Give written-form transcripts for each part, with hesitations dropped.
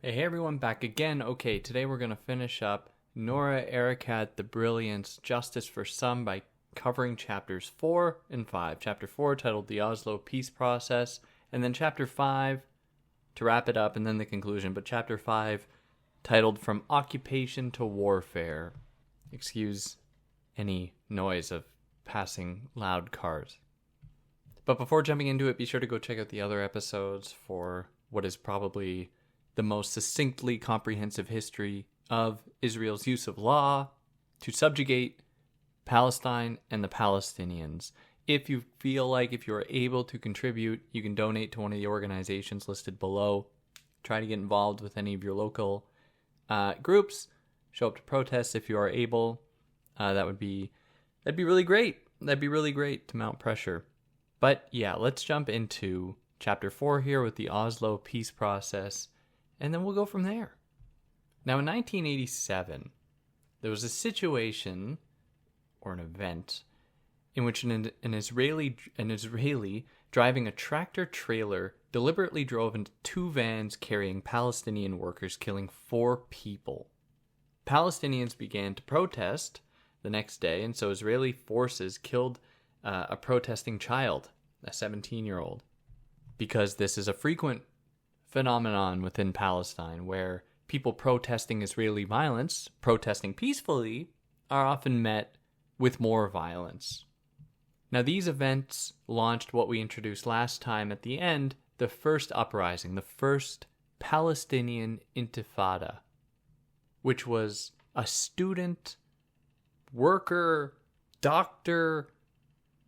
Hey everyone, back again. Okay, today we're going to finish up Noura Erakat, The Brilliance, Justice for Some by covering chapters 4 and 5. Chapter 4 titled The Oslo Peace Process, and then chapter 5 to wrap it up and then the conclusion, but chapter 5 titled From Occupation to Warfare. Excuse any noise of passing loud cars. But before jumping into it, be sure to go check out the other episodes for what is probably the most succinctly comprehensive history of Israel's use of law to subjugate Palestine and the Palestinians. If you feel like if you're able to contribute, you can donate to one of the organizations listed below. Try to get involved with any of your local groups. Show up to protests if you are able. That'd be really great. That'd be really great to mount pressure. But yeah, let's jump into chapter 4 here with the Oslo peace process. And then we'll go from there. Now, in 1987, there was a situation or an event in which an Israeli driving a tractor trailer deliberately drove into two vans carrying Palestinian workers, killing 4 people. Palestinians began to protest the next day, and so Israeli forces killed a protesting child, a 17-year-old, because this is a frequent phenomenon within Palestine where people protesting Israeli violence, protesting peacefully, are often met with more violence. Now, these events launched what we introduced last time at the end, the first uprising, the first Palestinian intifada, which was a student, worker, doctor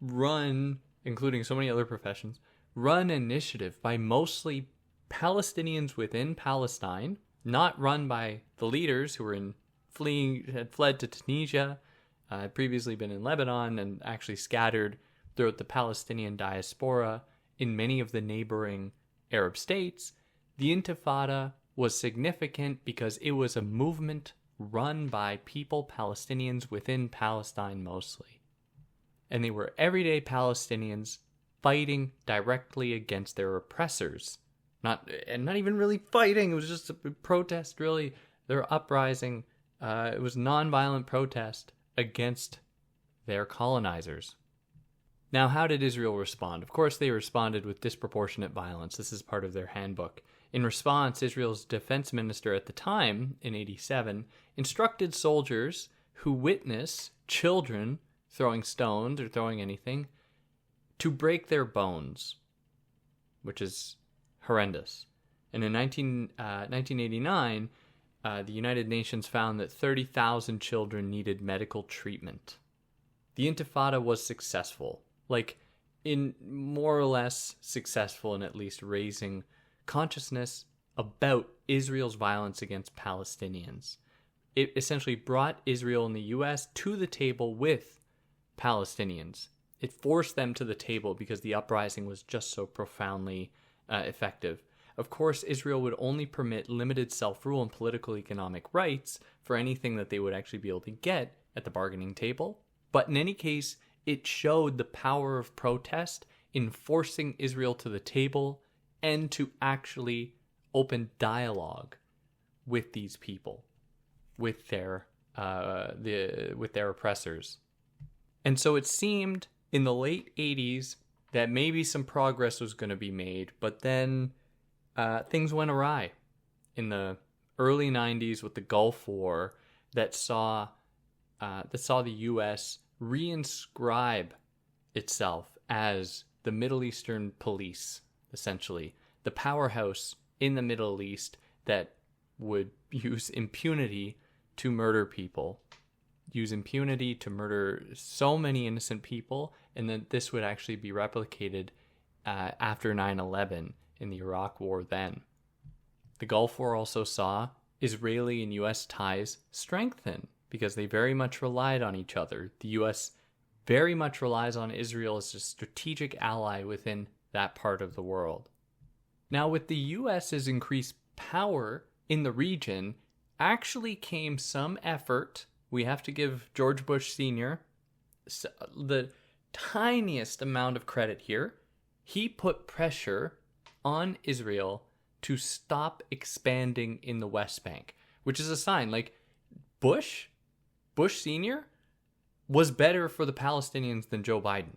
run, including so many other professions, run initiative by mostly Palestinians within Palestine, not run by the leaders who were had fled to Tunisia, had previously been in Lebanon, and actually scattered throughout the Palestinian diaspora in many of the neighboring Arab states. The Intifada was significant because it was a movement run by Palestinians within Palestine mostly. And they were everyday Palestinians fighting directly against their oppressors. Not even really fighting. It was just a protest, really. Their uprising. It was nonviolent protest against their colonizers. Now, how did Israel respond? Of course, they responded with disproportionate violence. This is part of their handbook. In response, Israel's defense minister at the time, in 87, instructed soldiers who witness children throwing stones or throwing anything to break their bones, which is horrendous. And in 1989, the United Nations found that 30,000 children needed medical treatment. The Intifada was successful, more or less successful in at least raising consciousness about Israel's violence against Palestinians. It essentially brought Israel and the U.S. to the table with Palestinians. It forced them to the table because the uprising was just so profoundly effective. Of course, Israel would only permit limited self-rule and political economic rights for anything that they would actually be able to get at the bargaining table. But in any case, it showed the power of protest in forcing Israel to the table and to actually open dialogue with these people, with their oppressors. And so it seemed in the late 80s that maybe some progress was going to be made, but then things went awry in the early 90s with the Gulf War that saw the U.S. reinscribe itself as the Middle Eastern police, essentially, the powerhouse in the Middle East that would use impunity to murder people, use impunity to murder so many innocent people, and then this would actually be replicated after 9/11 in the Iraq War then. The Gulf War also saw Israeli and U.S. ties strengthen because they very much relied on each other. The U.S. very much relies on Israel as a strategic ally within that part of the world. Now, with the U.S.'s increased power in the region, actually came some effort. We have to give George Bush Sr. the tiniest amount of credit here. He put pressure on Israel to stop expanding in the West Bank, which is a sign. Like, Bush Sr. was better for the Palestinians than Joe Biden.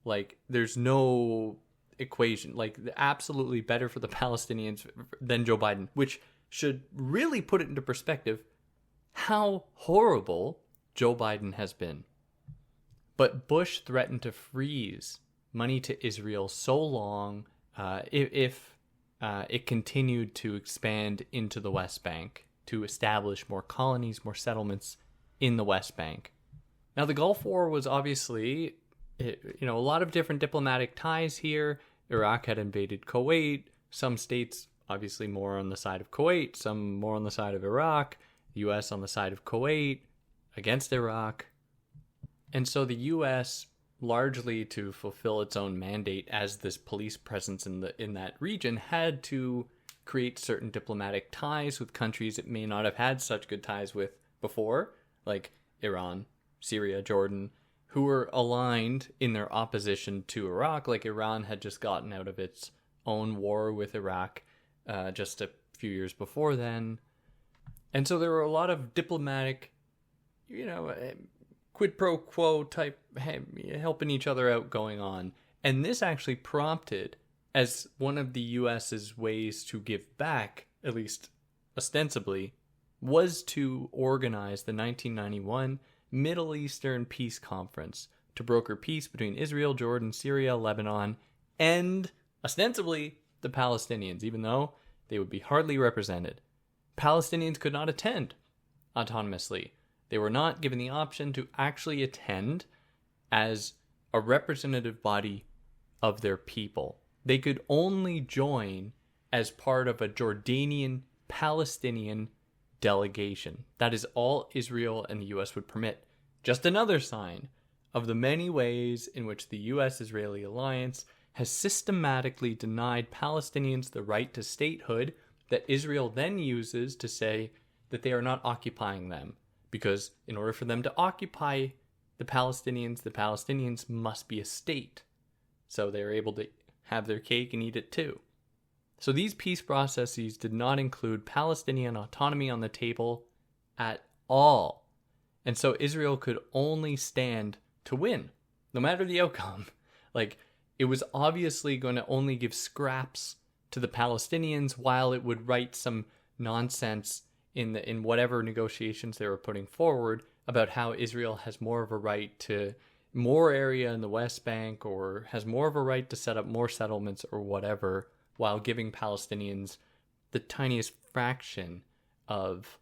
Like, there's no equation. Like, absolutely better for the Palestinians than Joe Biden, which should really put it into perspective how horrible Joe Biden has been. But Bush threatened to freeze money to Israel so long if it continued to expand into the West Bank, to establish more colonies, more settlements in the West Bank. Now, the Gulf War was obviously, a lot of different diplomatic ties here. Iraq had invaded Kuwait. Some states, obviously, more on the side of Kuwait, some more on the side of Iraq. The U.S. on the side of Kuwait against Iraq. And so the U.S., largely to fulfill its own mandate as this police presence in that region, had to create certain diplomatic ties with countries it may not have had such good ties with before, like Iran, Syria, Jordan, who were aligned in their opposition to Iraq. Like, Iran had just gotten out of its own war with Iraq just a few years before then. And so there were a lot of diplomatic, quid pro quo type, helping each other out going on. And this actually prompted, as one of the U.S.'s ways to give back, at least ostensibly, was to organize the 1991 Middle Eastern Peace Conference to broker peace between Israel, Jordan, Syria, Lebanon, and ostensibly the Palestinians, even though they would be hardly represented. Palestinians could not attend autonomously. They were not given the option to actually attend as a representative body of their people. They could only join as part of a Jordanian-Palestinian delegation. That is all Israel and the U.S. would permit. Just another sign of the many ways in which the U.S.-Israeli alliance has systematically denied Palestinians the right to statehood that Israel then uses to say that they are not occupying them. Because in order for them to occupy the Palestinians must be a state. So they're able to have their cake and eat it too. So these peace processes did not include Palestinian autonomy on the table at all. And so Israel could only stand to win, no matter the outcome. Like, it was obviously going to only give scraps to the Palestinians while it would write some nonsense in whatever negotiations they were putting forward about how Israel has more of a right to more area in the West Bank, or has more of a right to set up more settlements or whatever, while giving Palestinians the tiniest fraction of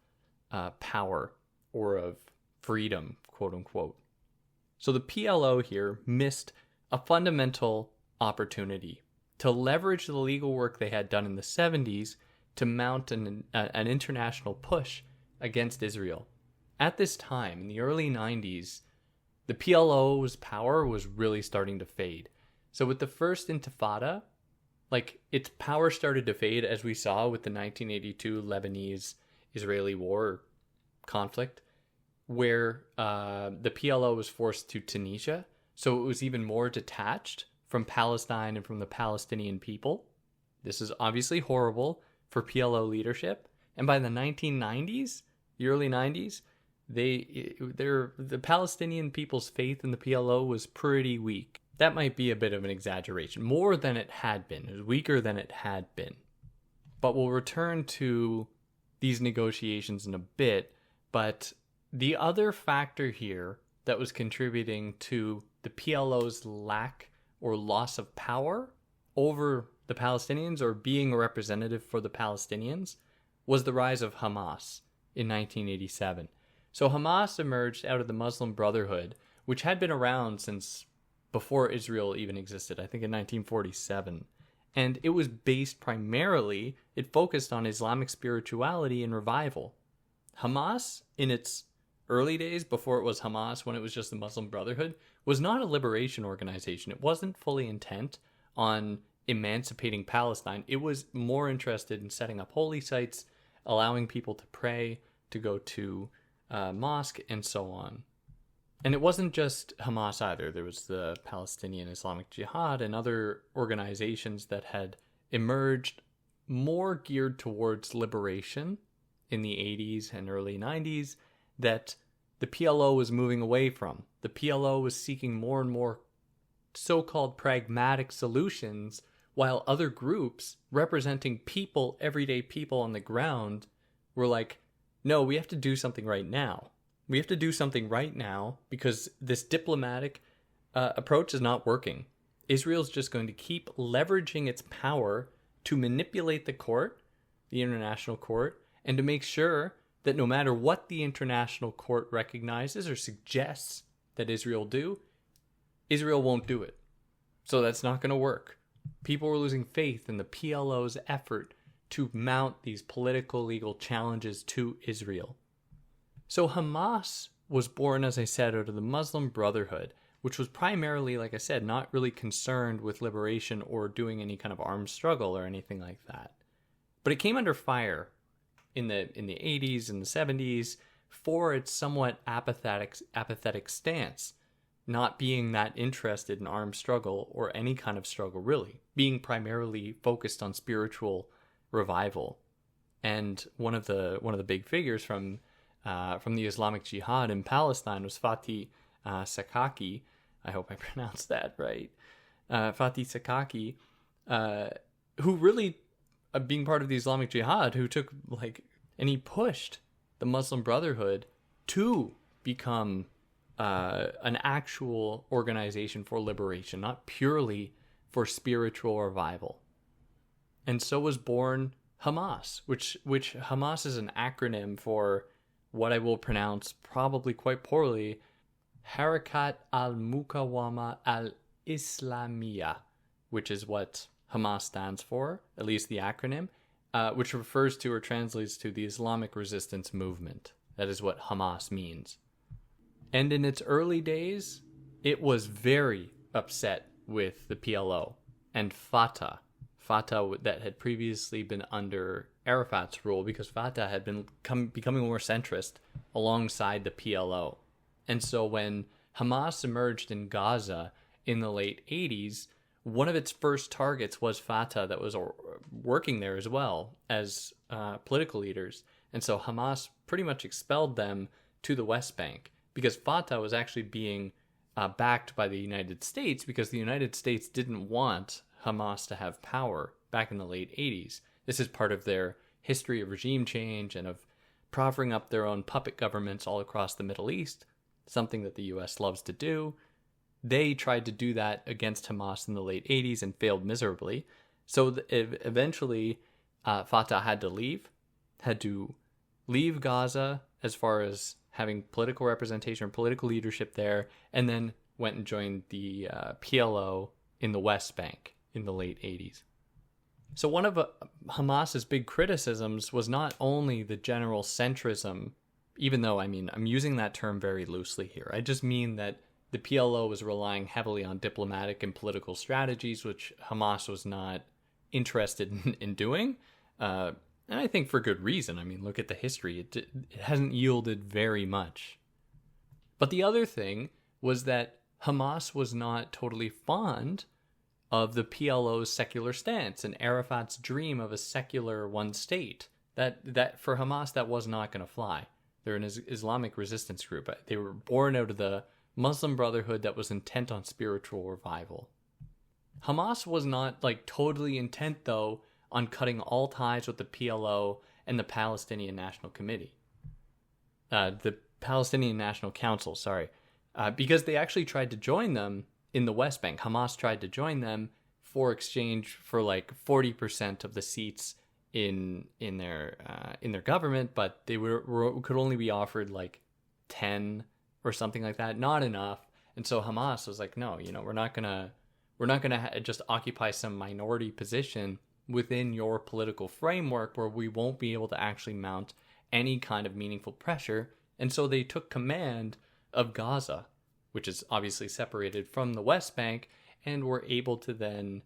power or of freedom, quote unquote. So the PLO here missed a fundamental opportunity to leverage the legal work they had done in the 70s to mount an international push against Israel. At this time, in the early 90s, the PLO's power was really starting to fade. So with the first intifada, like, its power started to fade, as we saw with the 1982 Lebanese-Israeli war conflict, where the PLO was forced to Tunisia. So it was even more detached from Palestine and from the Palestinian people. This is obviously horrible for PLO leadership. And by the 1990s, the early 90s, the Palestinian people's faith in the PLO was pretty weak. That might be a bit of an exaggeration. More than it had been. It was weaker than it had been. But we'll return to these negotiations in a bit. But the other factor here that was contributing to the PLO's lack or loss of power over the Palestinians, or being a representative for the Palestinians, was the rise of Hamas in 1987. So Hamas emerged out of the Muslim Brotherhood, which had been around since before Israel even existed, I think in 1947. And it was based primarily, it focused on Islamic spirituality and revival. Hamas, in its early days, before it was Hamas, when it was just the Muslim Brotherhood, was not a liberation organization. It wasn't fully intent on emancipating Palestine. It was more interested in setting up holy sites, allowing people to pray, to go to mosque, and so on. And it wasn't just Hamas either. There was the Palestinian Islamic Jihad and other organizations that had emerged more geared towards liberation in the 80s and early 90s that the PLO was moving away from. The PLO was seeking more and more so-called pragmatic solutions, while other groups representing people, everyday people on the ground, were like, no, we have to do something right now. We have to do something right now because this diplomatic approach is not working. Israel's just going to keep leveraging its power to manipulate the court, the international court, and to make sure that no matter what the international court recognizes or suggests that Israel do, Israel won't do it. So that's not going to work. People were losing faith in the PLO's effort to mount these political legal challenges to Israel. So Hamas was born, as I said, out of the Muslim Brotherhood, which was primarily, like I said, not really concerned with liberation or doing any kind of armed struggle or anything like that. But it came under fire in the 80s and the 70s for its somewhat apathetic stance, not being that interested in armed struggle or any kind of struggle really, being primarily focused on spiritual revival. And one of the big figures from the Islamic Jihad in Palestine was Fatih Sakaki. I hope I pronounced that right. Fatih Sakaki, who really, being part of the Islamic Jihad, who took and he pushed the Muslim Brotherhood to become an actual organization for liberation, not purely for spiritual revival. And so was born Hamas, which Hamas is an acronym for what I will pronounce probably quite poorly, Harakat al-Mukawama al-Islamiyah, which is what Hamas stands for, at least the acronym, which refers to or translates to the Islamic Resistance Movement. That is what Hamas means. And in its early days, it was very upset with the PLO and Fatah that had previously been under Arafat's rule, because Fatah had been becoming more centrist alongside the PLO. And so when Hamas emerged in Gaza in the late 80s, one of its first targets was Fatah, that was working there as well as political leaders. And so Hamas pretty much expelled them to the West Bank, because Fatah was actually being backed by the United States, because the United States didn't want Hamas to have power back in the late 80s. This is part of their history of regime change and of proffering up their own puppet governments all across the Middle East, something that the U.S. loves to do. They tried to do that against Hamas in the late 80s and failed miserably. So eventually Fatah had to leave Gaza as far as having political representation or political leadership there, and then went and joined the PLO in the West Bank in the late 80s. So one of Hamas's big criticisms was not only the general centrism, even though, I'm using that term very loosely here. I just mean that the PLO was relying heavily on diplomatic and political strategies, which Hamas was not interested in doing. And I think for good reason. Look at the history. It hasn't yielded very much. But the other thing was that Hamas was not totally fond of the PLO's secular stance and Arafat's dream of a secular one state. That for Hamas, that was not going to fly. They're an Islamic resistance group. They were born out of the Muslim Brotherhood that was intent on spiritual revival. Hamas was not totally intent, though, on cutting all ties with the PLO and the Palestinian National Committee. The Palestinian National Council, because they actually tried to join them in the West Bank. Hamas tried to join them for exchange for 40% of the seats in their government, but they could only be offered 10 or something like that, not enough. And so Hamas was like, no, we're not gonna just occupy some minority position within your political framework where we won't be able to actually mount any kind of meaningful pressure. And so they took command of Gaza, which is obviously separated from the West Bank, and were able to then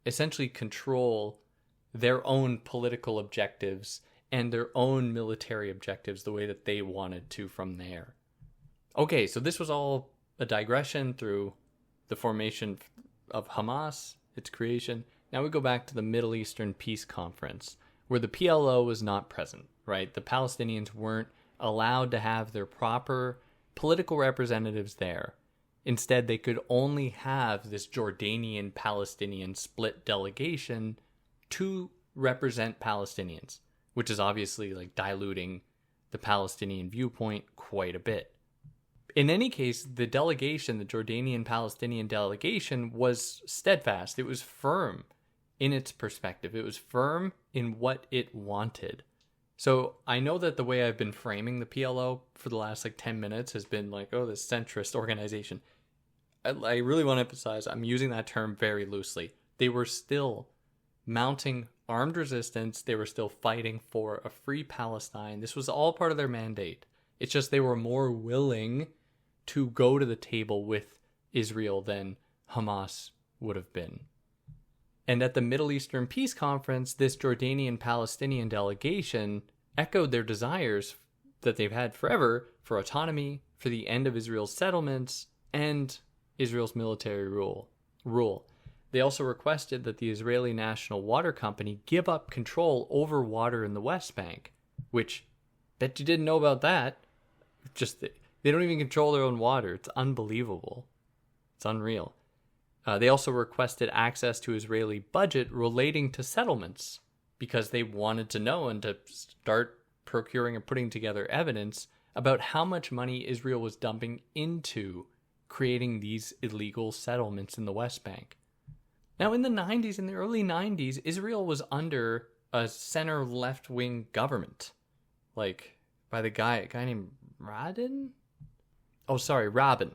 essentially control their own political objectives and their own military objectives the way that they wanted to from there. Okay, so this was all a digression through the formation of Hamas, its creation. Now we go back to the Middle Eastern Peace Conference, where the PLO was not present, right? The Palestinians weren't allowed to have their proper political representatives there. Instead, they could only have this Jordanian-Palestinian split delegation to represent Palestinians, which is obviously like diluting the Palestinian viewpoint quite a bit. In any case, the delegation, the Jordanian-Palestinian delegation, was steadfast. It was firm in its perspective. It was firm in what it wanted. So I know that the way I've been framing the PLO for the last 10 minutes has been like, oh, this centrist organization. I really want to emphasize, I'm using that term very loosely. They were still mounting armed resistance. They were still fighting for a free Palestine. This was all part of their mandate. It's just they were more willing to go to the table with Israel than Hamas would have been. And at the Middle Eastern Peace Conference, this Jordanian-Palestinian delegation echoed their desires that they've had forever for autonomy, for the end of Israel's settlements, and Israel's military rule. They also requested that the Israeli National Water Company give up control over water in the West Bank, which, bet you didn't know about that. Just they don't even control their own water. It's unbelievable. It's unreal. They also requested access to Israeli budget relating to settlements because they wanted to know and to start procuring and putting together evidence about how much money Israel was dumping into creating these illegal settlements in the West Bank. Now, in the 90s, in the early 90s, Israel was under a center left-wing government, by a guy named Rabin. Rabin,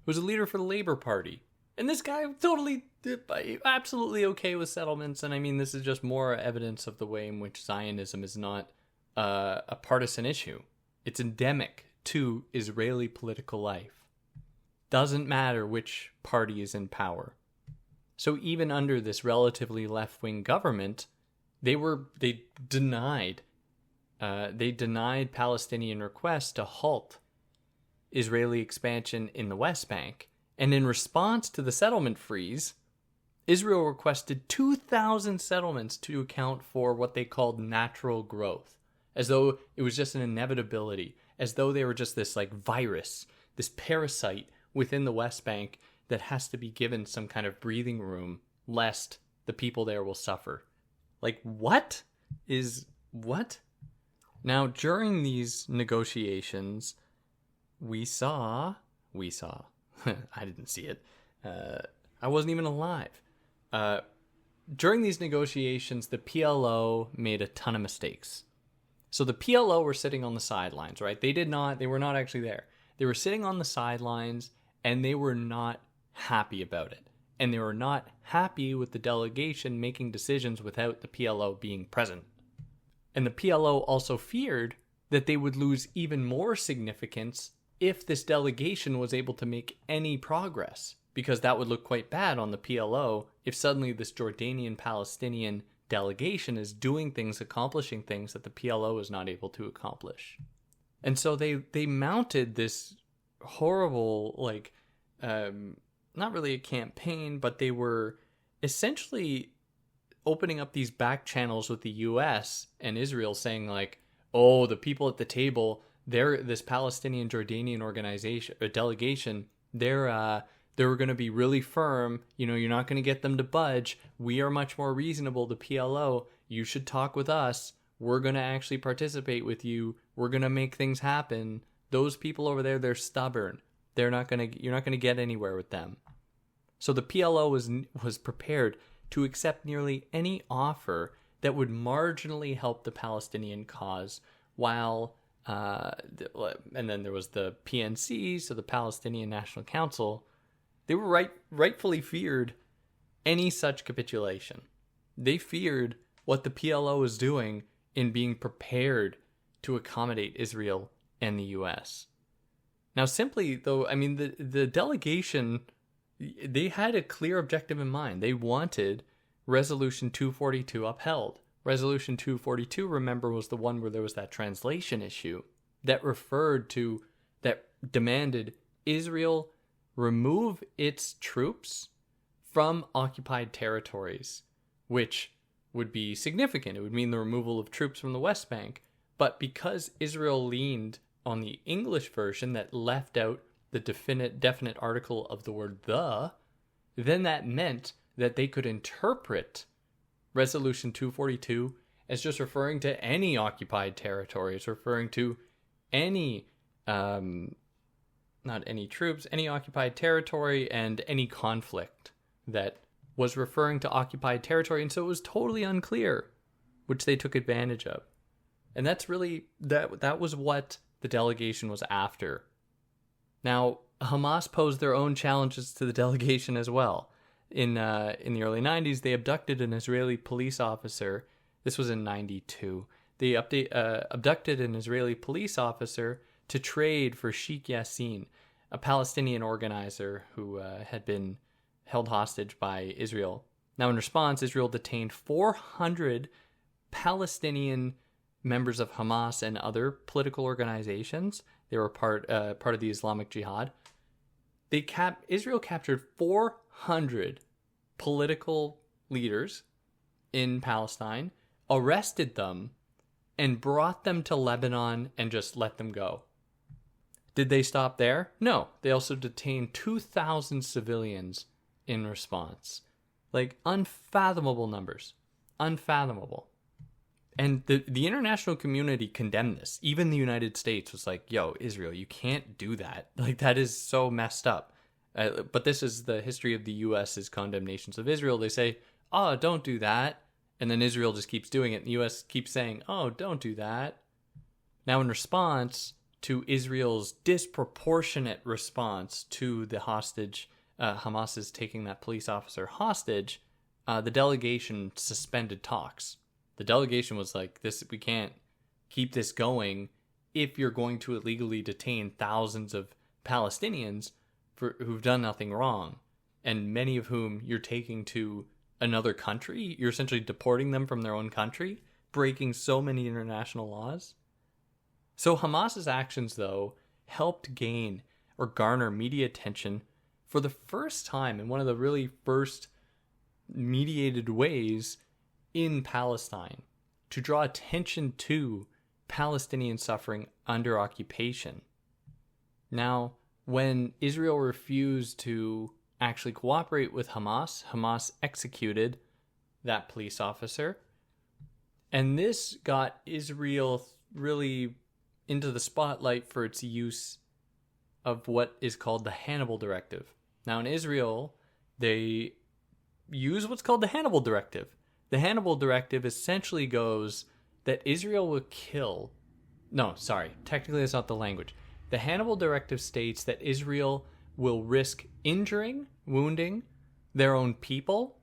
who was a leader for the Labour Party. And this guy absolutely okay with settlements. And I mean, this is just more evidence of the way in which Zionism is not a partisan issue. It's endemic to Israeli political life. Doesn't matter which party is in power. So even under this relatively left-wing government, they denied Palestinian requests to halt Israeli expansion in the West Bank. And in response to the settlement freeze, Israel requested 2,000 settlements to account for what they called natural growth, as though it was just an inevitability, as though they were just this virus, this parasite within the West Bank that has to be given some kind of breathing room lest the people there will suffer. What? Now, during these negotiations, we saw, I didn't see it. I wasn't even alive. During these negotiations, the PLO made a ton of mistakes. So the PLO were sitting on the sidelines, right? They were not actually there. They were sitting on the sidelines and they were not happy about it. And they were not happy with the delegation making decisions without the PLO being present. And the PLO also feared that they would lose even more significance if this delegation was able to make any progress, because that would look quite bad on the PLO if suddenly this Jordanian-Palestinian delegation is doing things, accomplishing things that the PLO is not able to accomplish. And so they mounted this horrible, not really a campaign, but they were essentially opening up these back channels with the US and Israel saying the people at the table, they're this Palestinian Jordanian organization or delegation, they're going to be really firm. You're not going to get them to budge. We are much more reasonable, the PLO. You should talk with us. We're going to actually participate with you. We're going to make things happen. Those people over there, they're stubborn. You're not going to get anywhere with them. So the PLO was prepared to accept nearly any offer that would marginally help the Palestinian cause, while and then there was the PNC, so the Palestinian National Council. They were rightfully feared any such capitulation. They feared what the PLO was doing in being prepared to accommodate Israel and the U.S. Now, simply, though, the delegation, they had a clear objective in mind. They wanted Resolution 242 upheld. Resolution 242, remember, was the one where there was that translation issue that demanded Israel remove its troops from occupied territories, which would be significant. It would mean the removal of troops from the West Bank. But because Israel leaned on the English version that left out the definite article of the word the, then that meant that they could interpret Resolution 242 as just referring to any occupied territory. It's referring to any, not any troops, any occupied territory and any conflict that was referring to occupied territory. And so it was totally unclear, which they took advantage of. And that's really, that was what the delegation was after. Now, Hamas posed their own challenges to the delegation as well. In the early 90s, they abducted an Israeli police officer. This was in 92. They abducted an Israeli police officer to trade for Sheikh Yassin, a Palestinian organizer who had been held hostage by Israel. Now, in response, Israel detained 400 Palestinian members of Hamas and other political organizations. They were part of the Islamic Jihad. Israel captured 400 political leaders in Palestine, arrested them, and brought them to Lebanon and just let them go. Did they stop there? No. They also detained 2,000 civilians in response. Like, unfathomable numbers. Unfathomable. And the international community condemned this. Even the United States was like, yo, Israel, you can't do that. Like, that is so messed up. But this is the history of the U.S.'s condemnations of Israel. They say, oh, don't do that. And then Israel just keeps doing it. And the U.S. keeps saying, oh, don't do that. Now, in response to Israel's disproportionate response to the hostage, Hamas is taking that police officer hostage, the delegation suspended talks. The delegation was like, we can't keep this going if you're going to illegally detain thousands of Palestinians who've done nothing wrong, and many of whom you're taking to another country. You're essentially deporting them from their own country, breaking so many international laws. So Hamas's actions, though, helped gain or garner media attention for the first time in one of the really first mediated ways in Palestine, to draw attention to Palestinian suffering under occupation. Now, when Israel refused to actually cooperate with Hamas, Hamas executed that police officer. And this got Israel really into the spotlight for its use of what is called the Hannibal Directive. Now, in Israel, they use what's called the Hannibal Directive. The Hannibal Directive essentially goes that Israel will kill... No, sorry. Technically, that's not the language. The Hannibal Directive states that Israel will risk injuring, wounding their own people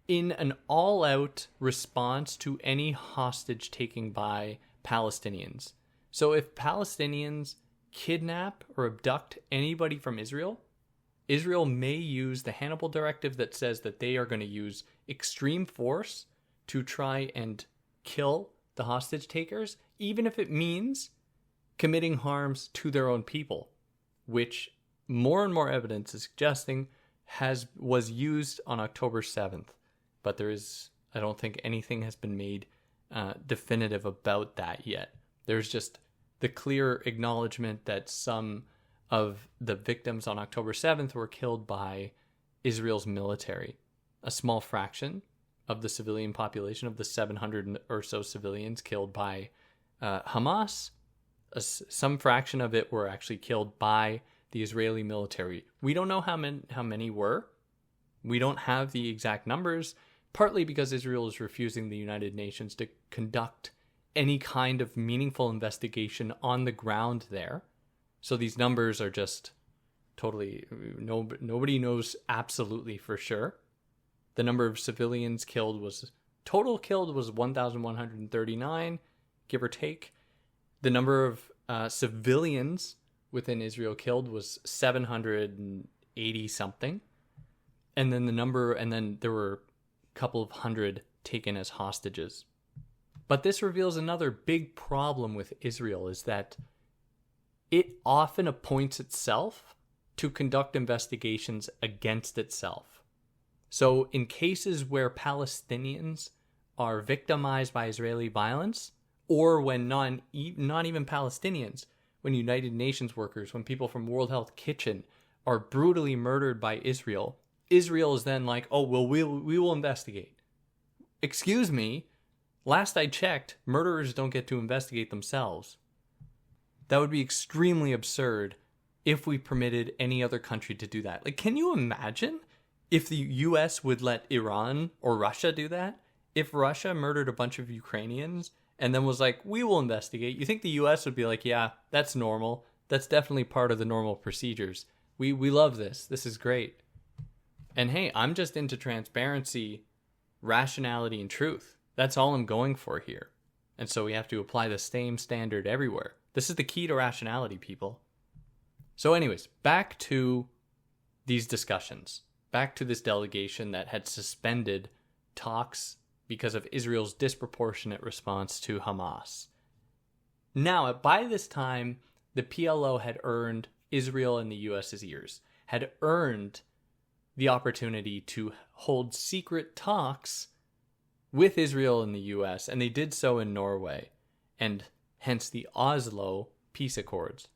in an all-out response to any hostage taking by Palestinians. So if Palestinians kidnap or abduct anybody from Israel, Israel may use the Hannibal Directive that says that they are going to use extreme force to try and kill the hostage takers, even if it means committing harms to their own people, which more and more evidence is suggesting was used on October 7th. But I don't think anything has been made definitive about that yet. There's just the clear acknowledgement that some of the victims on October 7th were killed by Israel's military. A small fraction of the civilian population, of the 700 or so civilians killed by Hamas, some fraction of it were actually killed by the Israeli military. We don't know how many were. We don't have the exact numbers, partly because Israel is refusing the United Nations to conduct any kind of meaningful investigation on the ground there. So these numbers are just totally... Nobody knows absolutely for sure. The number of civilians killed was 1,139, give or take. The number of civilians within Israel killed was 780 something. And then there were a couple of hundred taken as hostages. But this reveals another big problem with Israel, is that it often appoints itself to conduct investigations against itself. So in cases where Palestinians are victimized by Israeli violence, or when not even Palestinians, when United Nations workers, when people from World Health Kitchen are brutally murdered by Israel, Israel is then like, oh, well, we will investigate. Excuse me, last I checked, murderers don't get to investigate themselves. That would be extremely absurd if we permitted any other country to do that. Like, can you imagine if the US would let Iran or Russia do that? If Russia murdered a bunch of Ukrainians and then was like, we will investigate, you think the US would be like, yeah, that's normal. That's definitely part of the normal procedures. We love this. This is great. And hey, I'm just into transparency, rationality, and truth. That's all I'm going for here. And so we have to apply the same standard everywhere. This is the key to rationality, people. So anyways, back to these discussions. Back to this delegation that had suspended talks because of Israel's disproportionate response to Hamas. Now, by this time, the PLO had earned Israel and the US's ears, had earned the opportunity to hold secret talks with Israel and the US, and they did so in Norway, and hence the Oslo peace accords.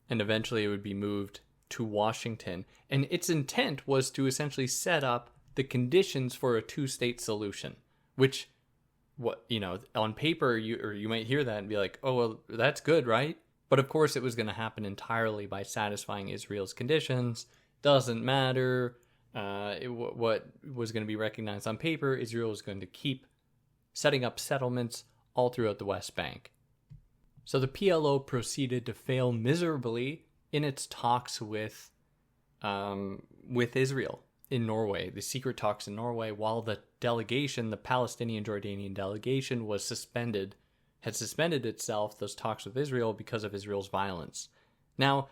And eventually it would be moved to Washington, and its intent was to essentially set up the conditions for a two-state solution, which, on paper, you might hear that and be like, oh, well, that's good, right? But of course it was going to happen entirely by satisfying Israel's conditions. Doesn't matter what was going to be recognized on paper. Israel was going to keep setting up settlements all throughout the West Bank. So the PLO proceeded to fail miserably in its talks with Israel in Norway, the secret talks in Norway, while the delegation, the Palestinian-Jordanian delegation, had suspended itself, those talks with Israel, because of Israel's violence. Now,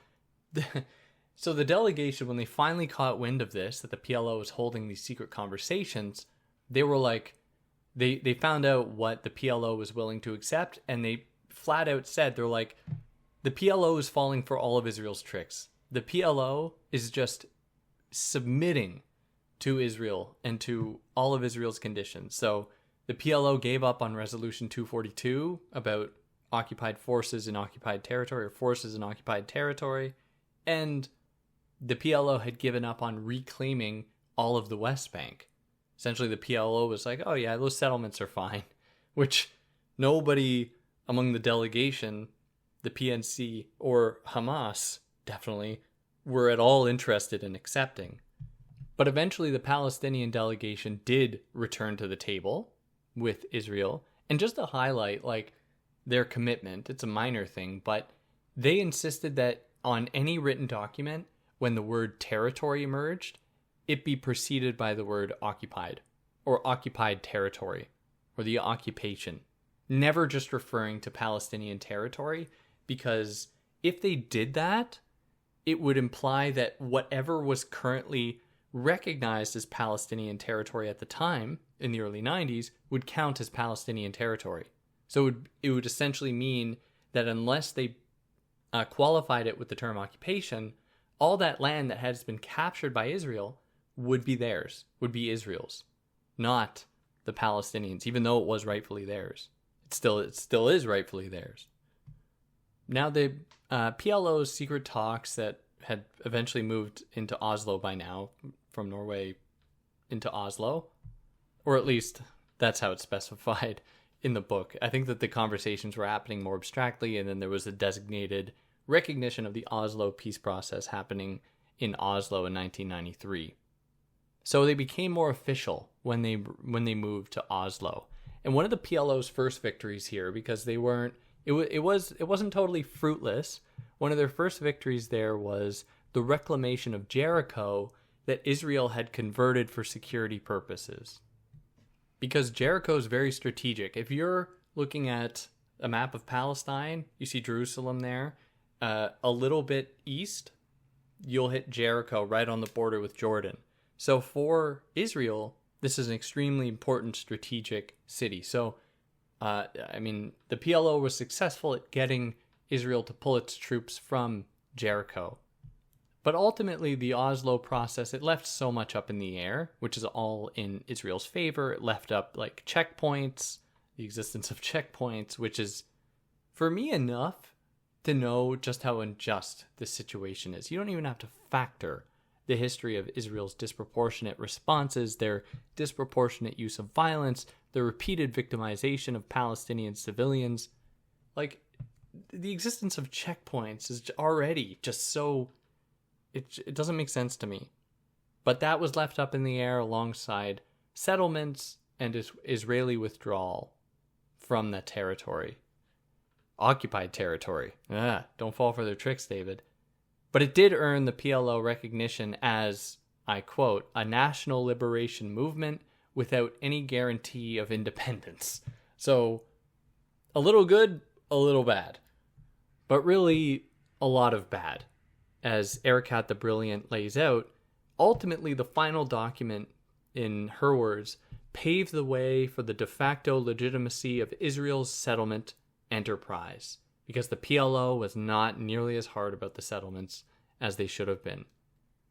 so the delegation, when they finally caught wind of this, that the PLO was holding these secret conversations, they were like, they found out what the PLO was willing to accept, and they flat out said, they're like, the PLO is falling for all of Israel's tricks. The PLO is just submitting to Israel and to all of Israel's conditions. So the PLO gave up on Resolution 242 about occupied forces in occupied territory, or forces in occupied territory, and the PLO had given up on reclaiming all of the West Bank. Essentially, the PLO was like, oh yeah, those settlements are fine, which nobody among the delegation, the PNC, or Hamas, definitely, were at all interested in accepting. But eventually the Palestinian delegation did return to the table with Israel. And just to highlight, their commitment, it's a minor thing, but they insisted that on any written document, when the word territory emerged, it be preceded by the word occupied, or occupied territory, or the occupation. Never just referring to Palestinian territory, because if they did that, it would imply that whatever was currently recognized as Palestinian territory at the time, in the early 90s, would count as Palestinian territory. So it would essentially mean that unless they qualified it with the term occupation, all that land that has been captured by Israel would be theirs, would be Israel's, not the Palestinians, even though it was rightfully theirs. It still is rightfully theirs. Now the PLO's secret talks that had eventually moved into Oslo by now, from Norway into Oslo, or at least that's how it's specified in the book. I think that the conversations were happening more abstractly, and then there was a designated recognition of the Oslo peace process happening in Oslo in 1993. So they became more official when they moved to Oslo. And one of the PLO's first victories here, because they weren't, it wasn't totally fruitless. One of their first victories there was the reclamation of Jericho that Israel had converted for security purposes. Because Jericho is very strategic. If you're looking at a map of Palestine, you see Jerusalem there. A little bit east, you'll hit Jericho right on the border with Jordan. So for Israel, this is an extremely important strategic city. So, the PLO was successful at getting Israel to pull its troops from Jericho. But ultimately, the Oslo process, it left so much up in the air, which is all in Israel's favor. It left up like checkpoints, the existence of checkpoints, which is, for me, enough to know just how unjust this situation is. You don't even have to factor the history of Israel's disproportionate responses, their disproportionate use of violence, the repeated victimization of Palestinian civilians. Like, the existence of checkpoints is already just so... It doesn't make sense to me. But that was left up in the air alongside settlements and Israeli withdrawal from that territory. Occupied territory. Don't fall for their tricks, David. But it did earn the PLO recognition as, I quote, a national liberation movement without any guarantee of independence. So, a little good, a little bad. But really, a lot of bad. As Erakat the Brilliant lays out, ultimately the final document, in her words, paved the way for the de facto legitimacy of Israel's settlement enterprise, because the PLO was not nearly as hard about the settlements as they should have been.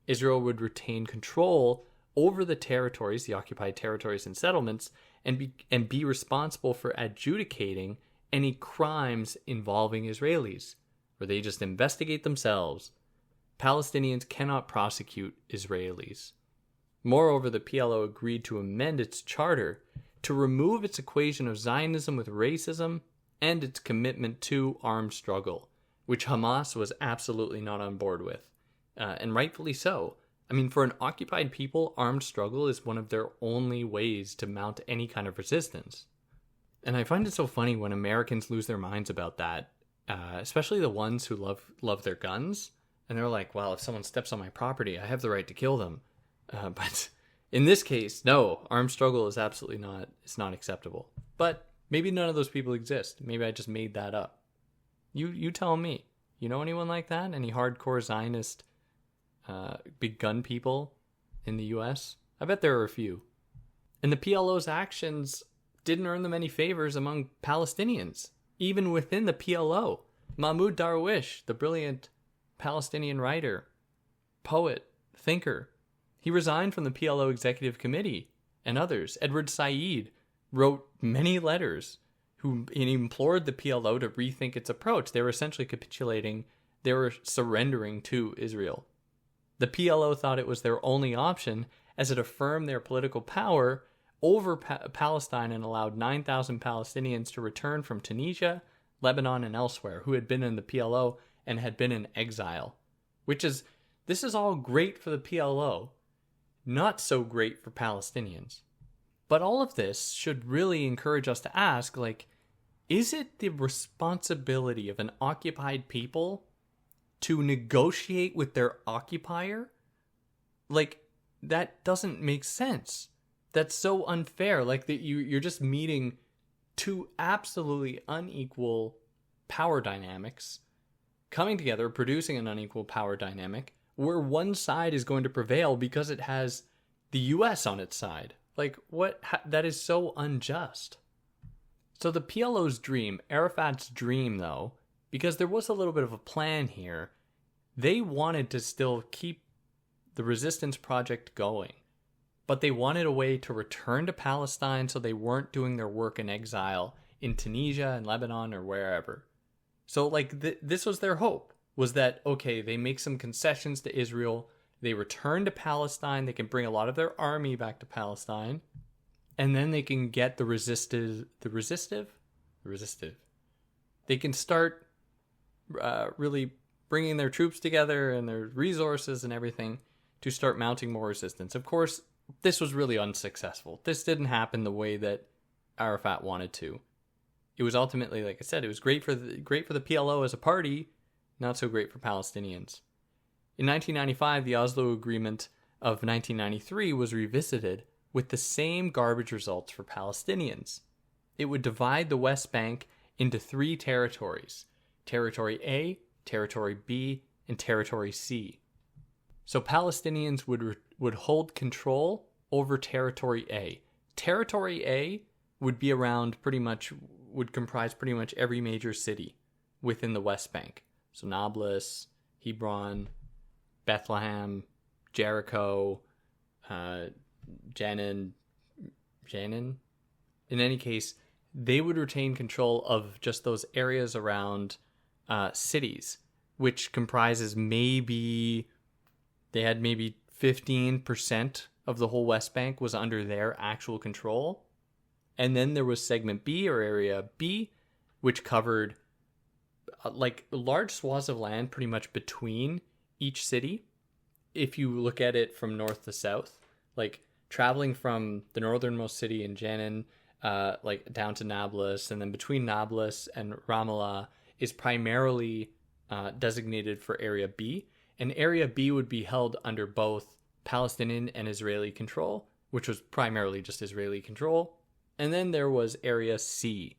Israel would retain control over the territories, the occupied territories and settlements, and be responsible for adjudicating any crimes involving Israelis, where they just investigate themselves. Palestinians cannot prosecute Israelis. Moreover, the PLO agreed to amend its charter to remove its equation of Zionism with racism and its commitment to armed struggle, which Hamas was absolutely not on board with, and rightfully so. I mean, for an occupied people, armed struggle is one of their only ways to mount any kind of resistance. And I find it so funny when Americans lose their minds about that, especially the ones who love their guns. And they're like, well, if someone steps on my property, I have the right to kill them. But in this case, no, armed struggle is absolutely not, it's not acceptable. But maybe none of those people exist. Maybe I just made that up. You tell me. You know anyone like that? Any hardcore Zionist big gun people in the U.S.? I bet there are a few. And the PLO's actions didn't earn them any favors among Palestinians, even within the PLO. Mahmoud Darwish, the brilliant Palestinian writer, poet, thinker, he resigned from the PLO Executive Committee and others. Edward Said wrote many letters and implored the PLO to rethink its approach. They were essentially capitulating. They were surrendering to Israel. The PLO thought it was their only option, as it affirmed their political power over Palestine and allowed 9,000 Palestinians to return from Tunisia, Lebanon, and elsewhere who had been in the PLO and had been in exile. This is all great for the PLO, not so great for Palestinians. But all of this should really encourage us to ask, is it the responsibility of an occupied people to negotiate with their occupier? That doesn't make sense. That's so unfair. That you're just meeting two absolutely unequal power dynamics coming together, producing an unequal power dynamic where one side is going to prevail because it has the U.S. on its side. That is so unjust. So the PLO's dream, Arafat's dream, though, because there was a little bit of a plan here, they wanted to still keep the resistance project going, but they wanted a way to return to Palestine so they weren't doing their work in exile in Tunisia and Lebanon or wherever. So this was their hope, was that, okay, they make some concessions to Israel, they return to Palestine, they can bring a lot of their army back to Palestine, and then they can get the resistive. They can start really bringing their troops together and their resources and everything to start mounting more resistance. Of course, this was really unsuccessful. This didn't happen the way that Arafat wanted to. It was ultimately, like I said, it was great for the PLO as a party, not so great for Palestinians. In 1995, the Oslo Agreement of 1993 was revisited with the same garbage results for Palestinians. It would divide the West Bank into 3 territories: Territory A, Territory B, and Territory C. So Palestinians would hold control over Territory A. Territory A would comprise pretty much every major city within the West Bank. So Nablus, Hebron, Bethlehem, Jericho, Jenin. In any case, they would retain control of just those areas around cities, which comprises maybe 15% of the whole West Bank was under their actual control. And then there was segment B, or area B, which covered like large swaths of land pretty much between each city. If you look at it from north to south, like traveling from the northernmost city in Jenin, like down to Nablus, and then between Nablus and Ramallah is primarily designated for Area B. And Area B would be held under both Palestinian and Israeli control, which was primarily just Israeli control. And then there was Area C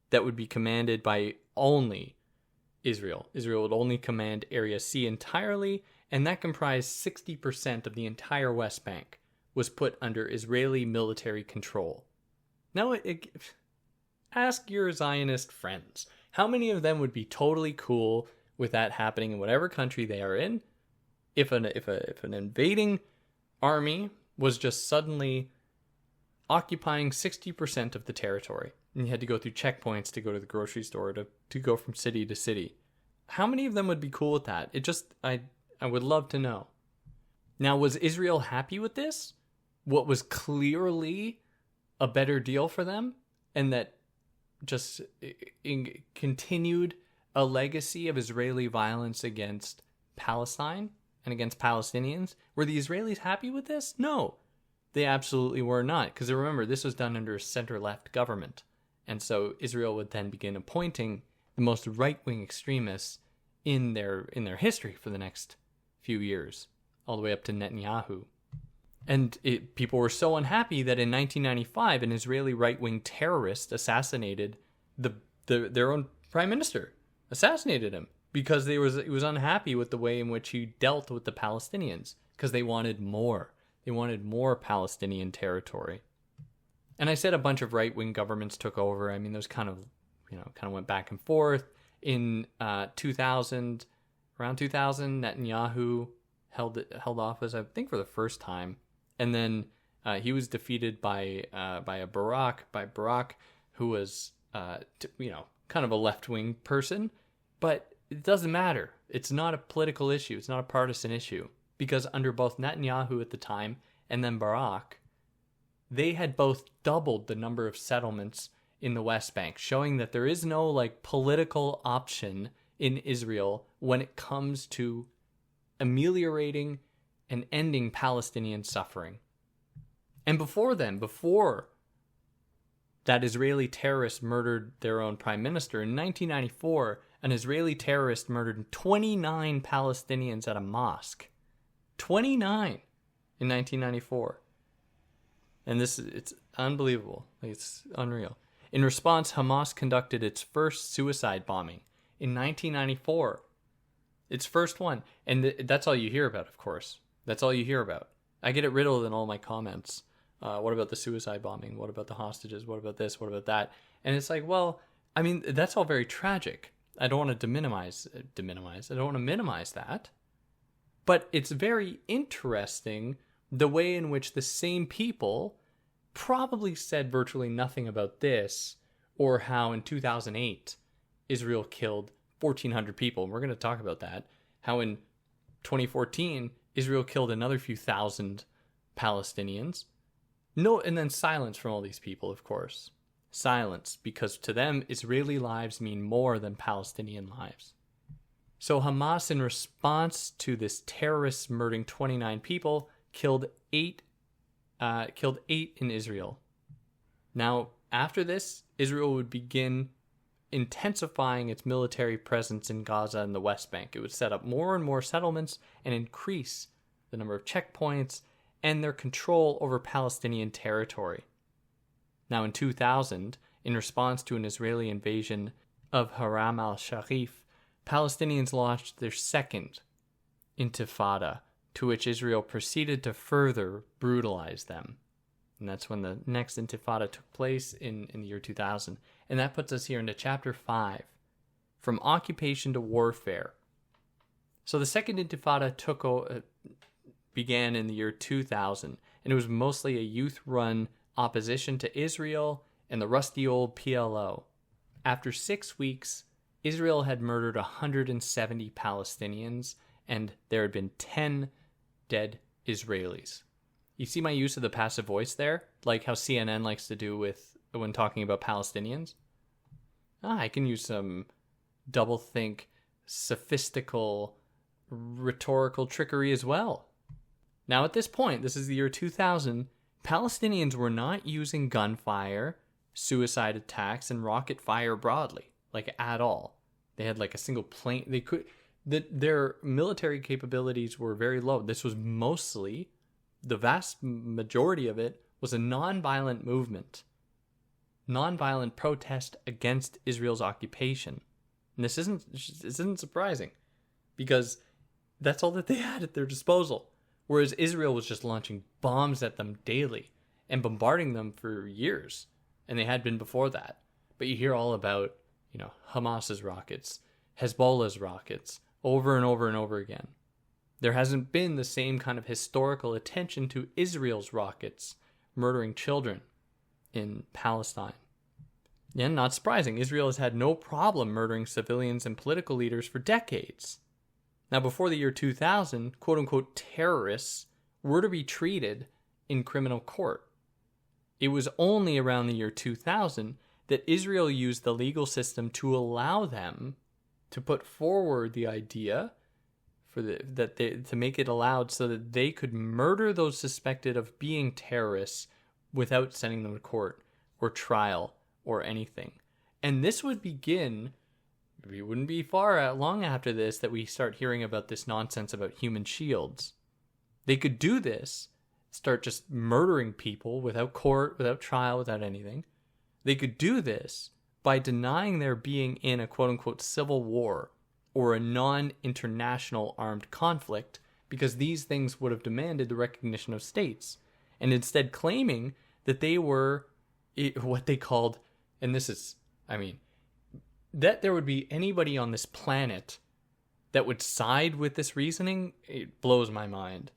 that would be commanded by only Israel. Israel would only command Area C entirely, and that comprised 60% of the entire West Bank was put under Israeli military control. Now, ask your Zionist friends. How many of them would be totally cool with that happening in whatever country they are in? If an invading army was just suddenly occupying 60% of the territory, and you had to go through checkpoints to go to the grocery store to go from city to city, how many of them would be cool with that? I would love to know. Now, was Israel happy with this? What was clearly a better deal for them, and that just continued a legacy of Israeli violence against Palestine and against Palestinians? Were the Israelis happy with this? No, they absolutely were not. Because remember, this was done under a center-left government. And so Israel would then begin appointing the most right-wing extremists in their history for the next few years, all the way up to Netanyahu. And people were so unhappy that in 1995, an Israeli right-wing terrorist assassinated their own prime minister, assassinated him, because he was unhappy with the way in which he dealt with the Palestinians, because they wanted more. They wanted more Palestinian territory. And I said a bunch of right-wing governments took over. I mean, those kind of went back and forth. In 2000, around 2000, Netanyahu held office, I think, for the first time. And then he was defeated by Barak, who was kind of a left-wing person. But it doesn't matter. It's not a political issue. It's not a partisan issue, because under both Netanyahu at the time and then Barak, they had both doubled the number of settlements in the West Bank, showing that there is no political option in Israel when it comes to ameliorating and ending Palestinian suffering. And before that Israeli terrorist murdered their own prime minister, in 1994, an Israeli terrorist murdered 29 Palestinians at a mosque. 29 in 1994. And it's unbelievable. It's unreal. In response, Hamas conducted its first suicide bombing in 1994. Its first one. And that's all you hear about, of course. That's all you hear about. I get it riddled in all my comments. What about the suicide bombing? What about the hostages? What about this? What about that? And it's like, well, I mean, that's all very tragic. I don't want to minimize. I don't want to minimize that. But it's very interesting the way in which the same people probably said virtually nothing about this, or how in 2008 Israel killed 1,400 people. And we're going to talk about that. How in 2014 Israel killed another few thousand Palestinians. No, and then silence from all these people, of course. Silence, because to them Israeli lives mean more than Palestinian lives. So Hamas, in response to this terrorist murdering 29 people, killed eight in Israel. Now, after this, Israel would begin intensifying its military presence in Gaza and the West Bank. It would set up more and more settlements and increase the number of checkpoints and their control over Palestinian territory. Now, in 2000, in response to an Israeli invasion of Haram al-Sharif, Palestinians launched their second intifada, to which Israel proceeded to further brutalize them. And that's when the next intifada took place in the year 2000. And that puts us here into chapter 5, From Occupation to Warfare. So the Second Intifada began in the year 2000, and it was mostly a youth-run opposition to Israel and the rusty old PLO. After 6 weeks, Israel had murdered 170 Palestinians, and there had been 10 dead Israelis. You see my use of the passive voice there? Like how CNN likes to do when talking about Palestinians? I can use some double-think, sophistical, rhetorical trickery as well. Now at this point, this is the year 2000, Palestinians were not using gunfire, suicide attacks, and rocket fire broadly, like at all. They had like a single plane. Their military capabilities were very low. This was mostly, the vast majority of it was a non-violent movement. Non-violent protest against Israel's occupation. And this isn't surprising, because that's all that they had at their disposal. Whereas Israel was just launching bombs at them daily and bombarding them for years. And they had been before that. But you hear all about, Hamas's rockets, Hezbollah's rockets, over and over and over again. There hasn't been the same kind of historical attention to Israel's rockets murdering children in Palestine. And not surprising, Israel has had no problem murdering civilians and political leaders for decades. Now, before the year 2000, quote-unquote terrorists were to be treated in criminal court. It was only around the year 2000 that Israel used the legal system to allow them to put forward the idea to make it allowed so that they could murder those suspected of being terrorists without sending them to court or trial or anything. And this would begin, we wouldn't be long after this that we start hearing about this nonsense about human shields. They could do this, start just murdering people without court, without trial, without anything. They could do this by denying their being in a quote-unquote civil war or a non-international armed conflict, because these things would have demanded the recognition of states, and instead claiming that they were what they called, and this is, that there would be anybody on this planet that would side with this reasoning, it blows my mind.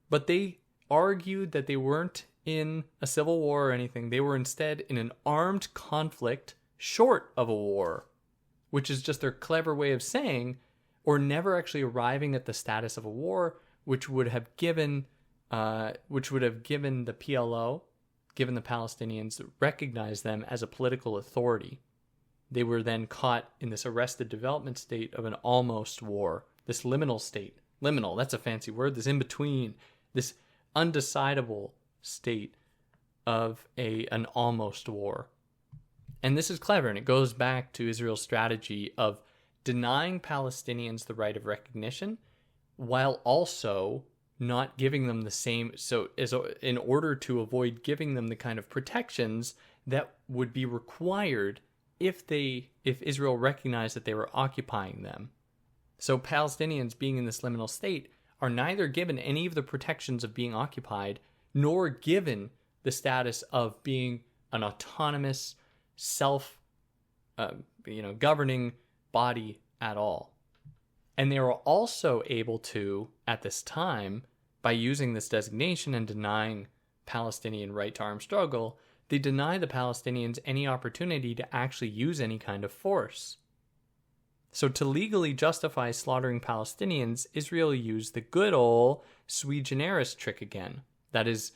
But they argued that they weren't in a civil war or anything. They were instead in an armed conflict short of a war, which is just their clever way of saying, or never actually arriving at the status of a war, which would have given the PLO, given the Palestinians, recognized them as a political authority. They were then caught in this arrested development state of an almost war, this liminal state. Liminal, that's a fancy word, this in-between, this undecidable state of an almost war. And this is clever, and it goes back to Israel's strategy of denying Palestinians the right of recognition while also not giving them the same, in order to avoid giving them the kind of protections that would be required if Israel recognized that they were occupying them. So Palestinians being in this liminal state are neither given any of the protections of being occupied, nor given the status of being an autonomous, governing body at all. And they were also able to, at this time, by using this designation and denying Palestinian right to armed struggle, they deny the Palestinians any opportunity to actually use any kind of force. So to legally justify slaughtering Palestinians, Israel used the good old sui generis trick again. That's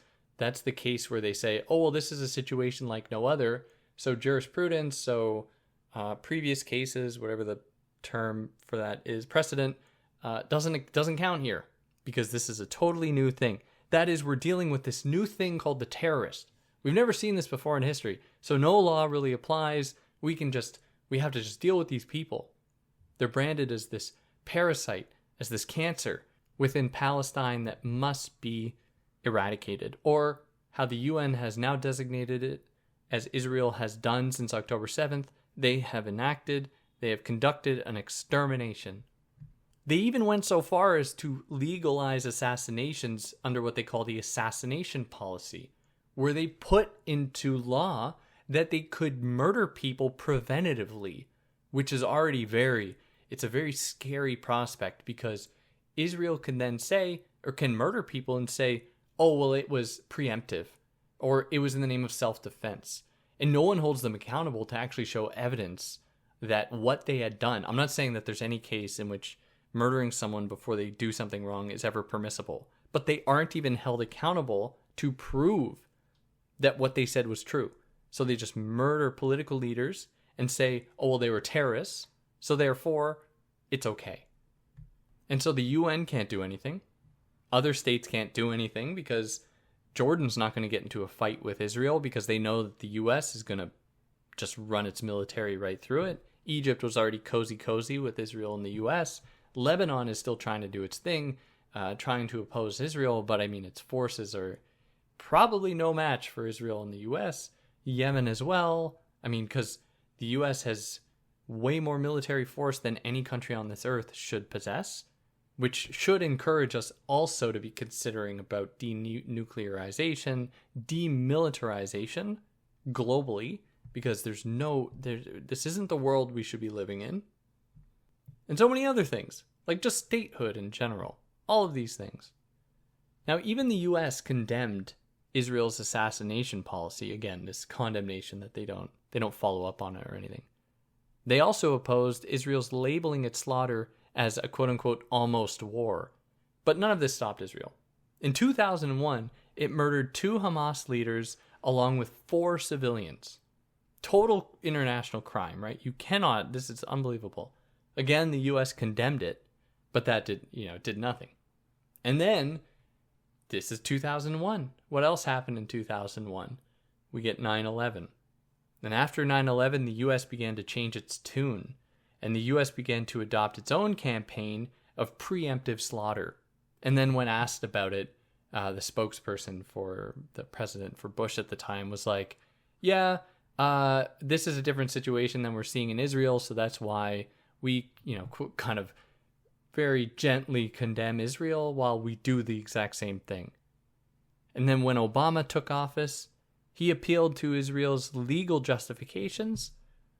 the case where they say, oh, well, this is a situation like no other, so jurisprudence, previous cases, whatever the term for that is, precedent, doesn't count here, because this is a totally new thing. That is, we're dealing with this new thing called the terrorist. We've never seen this before in history, so no law really applies. We have to just deal with these people. They're branded as this parasite, as this cancer within Palestine that must be eradicated, or how the UN has now designated it, as Israel has done since October 7th. They have conducted an extermination. They even went so far as to legalize assassinations under what they call the assassination policy, where they put into law that they could murder people preventatively, which is already it's a very scary prospect because Israel can then say, or can murder people and say, oh, well, it was preemptive, or it was in the name of self-defense. And no one holds them accountable to actually show evidence that what they had done. I'm not saying that there's any case in which murdering someone before they do something wrong is ever permissible, but they aren't even held accountable to prove that what they said was true. So they just murder political leaders and say, oh, well, they were terrorists, so therefore it's okay. And so the UN can't do anything. Other states can't do anything because Jordan's not going to get into a fight with Israel because they know that the US is going to just run its military right through it. Egypt was already cozy with Israel and the US. Lebanon is still trying to do its thing, trying to oppose Israel, but I mean, its forces are probably no match for Israel and the US. Yemen as well. I mean, because the US has way more military force than any country on this earth should possess, which should encourage us also to be considering about denuclearization, demilitarization globally, because this isn't the world we should be living in. And so many other things, like just statehood in general, all of these things. Now, even the US condemned Israel's assassination policy, again, this condemnation that they don't follow up on it or anything. They also opposed Israel's labeling its slaughter as a quote-unquote almost war. But none of this stopped Israel. In 2001, it murdered 2 Hamas leaders along with 4 civilians. Total international crime, right? This is unbelievable. Again, the US condemned it, but that did nothing. And then, this is 2001. What else happened in 2001? We get 9/11. And after 9/11, the US began to change its tune. And the US began to adopt its own campaign of preemptive slaughter. And then when asked about it, the spokesperson for the president for Bush at the time was like, yeah, this is a different situation than we're seeing in Israel, so that's why we, kind of very gently condemn Israel while we do the exact same thing. And then when Obama took office, he appealed to Israel's legal justifications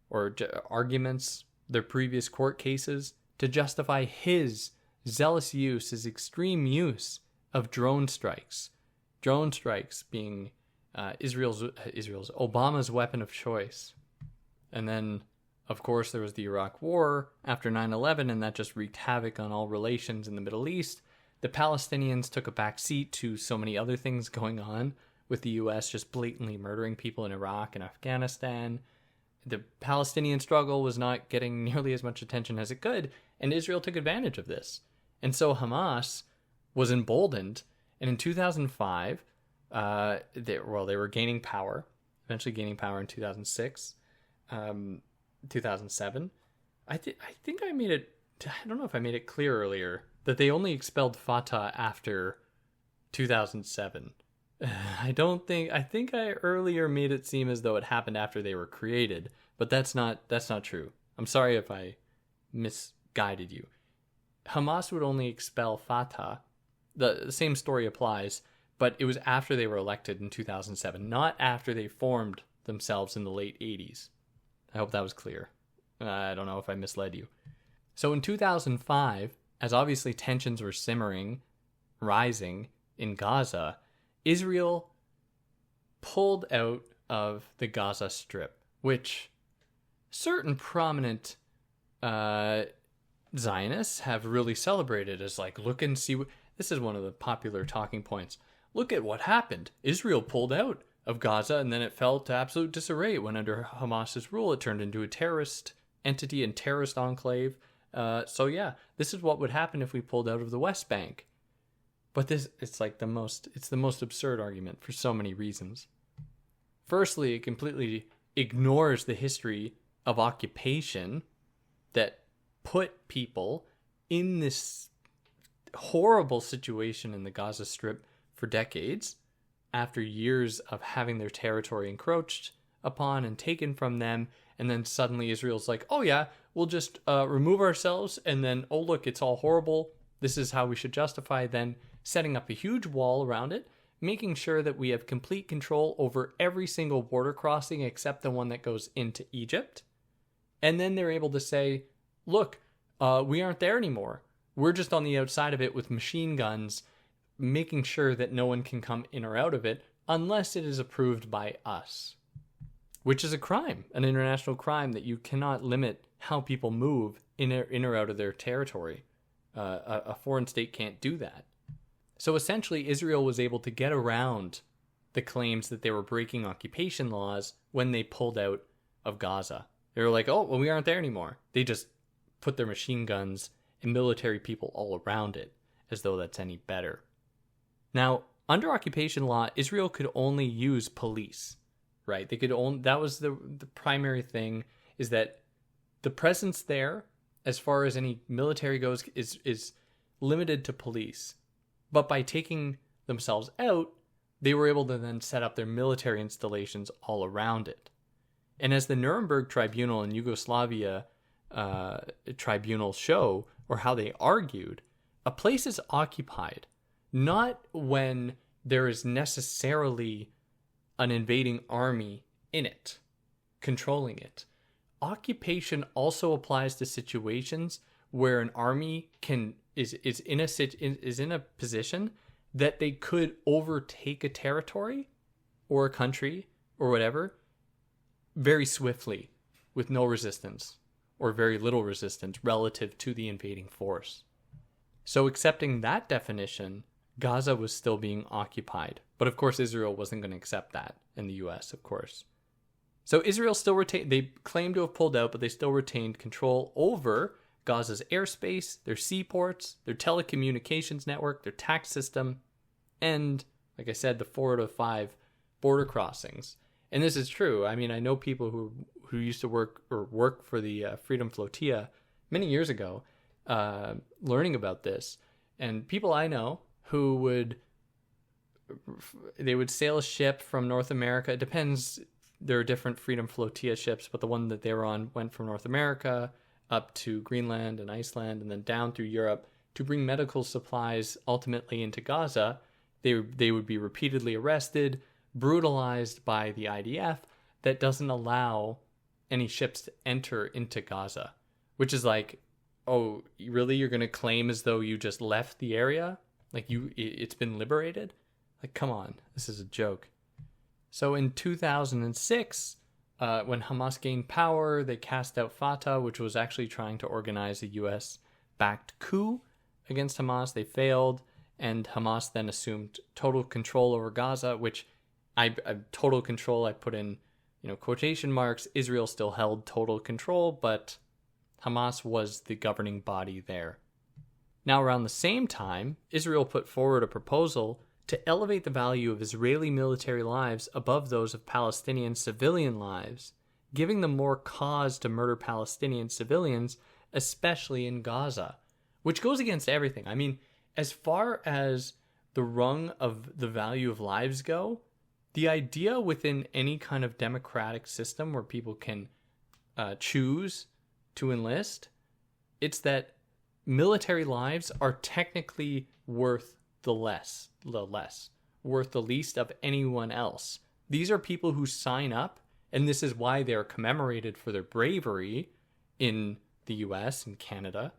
or arguments, their previous court cases, to justify his zealous use, his extreme use of drone strikes. Drone strikes being Obama's weapon of choice. And then, of course, there was the Iraq War after 9/11, and that just wreaked havoc on all relations in the Middle East. The Palestinians took a back seat to so many other things going on, with the US just blatantly murdering people in Iraq and Afghanistan. The Palestinian struggle was not getting nearly as much attention as it could, and Israel took advantage of this. And so Hamas was emboldened, and in 2005, they were gaining power, eventually gaining power in 2006, 2007. I think I made it, I don't know if I made it clear earlier, that they only expelled Fatah after 2007. I think I earlier made it seem as though it happened after they were created, but that's not true. I'm sorry if I misguided you. Hamas would only expel Fatah. The same story applies, but it was after they were elected in 2007, not after they formed themselves in the late 80s. I hope that was clear. I don't know if I misled you. So in 2005, as obviously tensions were rising in Gaza, Israel pulled out of the Gaza Strip, which certain prominent Zionists have really celebrated as like, look and see. This is one of the popular talking points. Look at what happened. Israel pulled out of Gaza, and then it fell to absolute disarray. It went under Hamas's rule. It turned into a terrorist entity and terrorist enclave. So yeah, this is what would happen if we pulled out of the West Bank. But it's the most absurd argument for so many reasons. Firstly, it completely ignores the history of occupation that put people in this horrible situation in the Gaza Strip for decades, after years of having their territory encroached upon and taken from them, and then suddenly Israel's like, oh yeah, we'll just remove ourselves, and then, oh look, it's all horrible, this is how we should justify then setting up a huge wall around it, making sure that we have complete control over every single border crossing except the one that goes into Egypt. And then they're able to say, look, we aren't there anymore. We're just on the outside of it with machine guns, making sure that no one can come in or out of it unless it is approved by us, which is a crime, an international crime, that you cannot limit how people move in or out of their territory. A foreign state can't do that. So essentially, Israel was able to get around the claims that they were breaking occupation laws when they pulled out of Gaza. They were like, oh, well, we aren't there anymore. They just put their machine guns and military people all around it, as though that's any better. Now, under occupation law, Israel could only use police, right? They could only, that was the primary thing, is that the presence there, as far as any military goes, is limited to police. But by taking themselves out, they were able to then set up their military installations all around it. And as the Nuremberg Tribunal and Yugoslavia tribunal show, or how they argued, a place is occupied not when there is necessarily an invading army in it, controlling it. Occupation also applies to situations where an army is in a position that they could overtake a territory or a country or whatever very swiftly with no resistance or very little resistance relative to the invading force. So accepting that definition, Gaza was still being occupied. But of course, Israel wasn't going to accept that, in the US, of course. So Israel still retained, they claimed to have pulled out, but they still retained control over Gaza's airspace, their seaports, their telecommunications network, their tax system, and, like I said, the 4 out of 5 border crossings. And this is true. I mean, I know people who used to work for the Freedom Flotilla many years ago, learning about this. And people I know who would sail a ship from North America. It depends. There are different Freedom Flotilla ships, but the one that they were on went from North America up to Greenland and Iceland and then down through Europe to bring medical supplies ultimately into Gaza. They would be repeatedly arrested, brutalized by the IDF that doesn't allow any ships to enter into Gaza, which is like, oh, really? You're going to claim as though you just left the area? Like it's been liberated? Like, come on, this is a joke. So in 2006, when Hamas gained power, they cast out Fatah, which was actually trying to organize a US-backed coup against Hamas. They failed, and Hamas then assumed total control over Gaza, which total control, I put in, quotation marks. Israel still held total control, but Hamas was the governing body there. Now, around the same time, Israel put forward a proposal to elevate the value of Israeli military lives above those of Palestinian civilian lives, giving them more cause to murder Palestinian civilians, especially in Gaza, which goes against everything. I mean, as far as the rung of the value of lives go, the idea within any kind of democratic system where people can choose to enlist, it's that military lives are technically worth worth the least of anyone else. These are people who sign up, and this is why they're commemorated for their bravery in the US and Canada.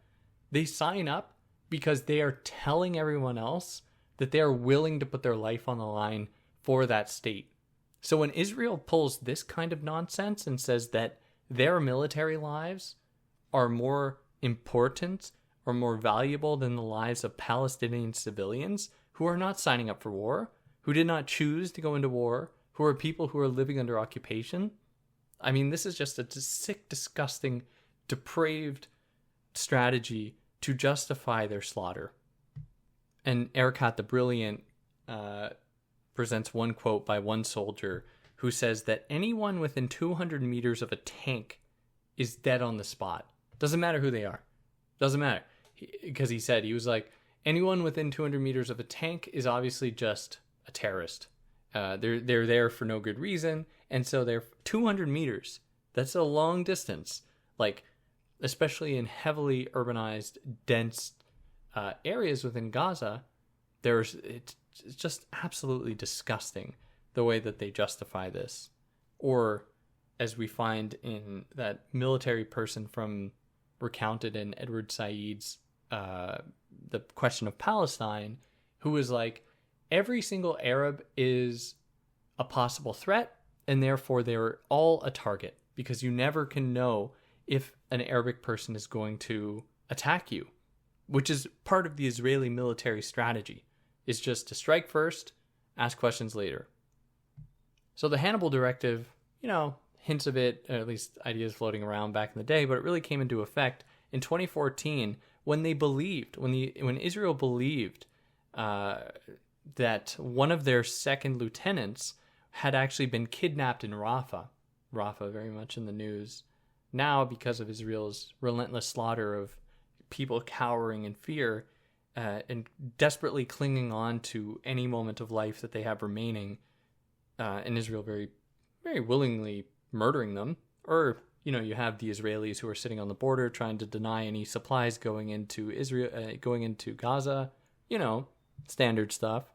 They sign up because they are telling everyone else that they are willing to put their life on the line for that state. So when Israel pulls this kind of nonsense and says that their military lives are more important or more valuable than the lives of Palestinian civilians who are not signing up for war, who did not choose to go into war, who are people who are living under occupation. I mean, this is just a sick, disgusting, depraved strategy to justify their slaughter. And Erakat the Brilliant presents one quote by one soldier who says that anyone within 200 meters of a tank is dead on the spot. Doesn't matter who they are. Doesn't matter. Because he was like, anyone within 200 meters of a tank is obviously just a terrorist. They're there for no good reason. And so they're 200 meters. That's a long distance. Like, especially in heavily urbanized, dense areas within Gaza, it's just absolutely disgusting the way that they justify this. Or, as we find in that military person from recounted in Edward Said's The Question of Palestine, who was like, every single Arab is a possible threat, and therefore they're all a target, because you never can know if an Arabic person is going to attack you, which is part of the Israeli military strategy, is just to strike first, ask questions later. So the Hannibal Directive, hints of it, or at least ideas floating around back in the day, but it really came into effect in 2014 when Israel believed that one of their second lieutenants had actually been kidnapped in Rafah. Rafah very much in the news now because of Israel's relentless slaughter of people cowering in fear and desperately clinging on to any moment of life that they have remaining, and Israel very, very willingly murdering them. Or, you have the Israelis who are sitting on the border trying to deny any supplies going into Israel, going into Gaza, standard stuff.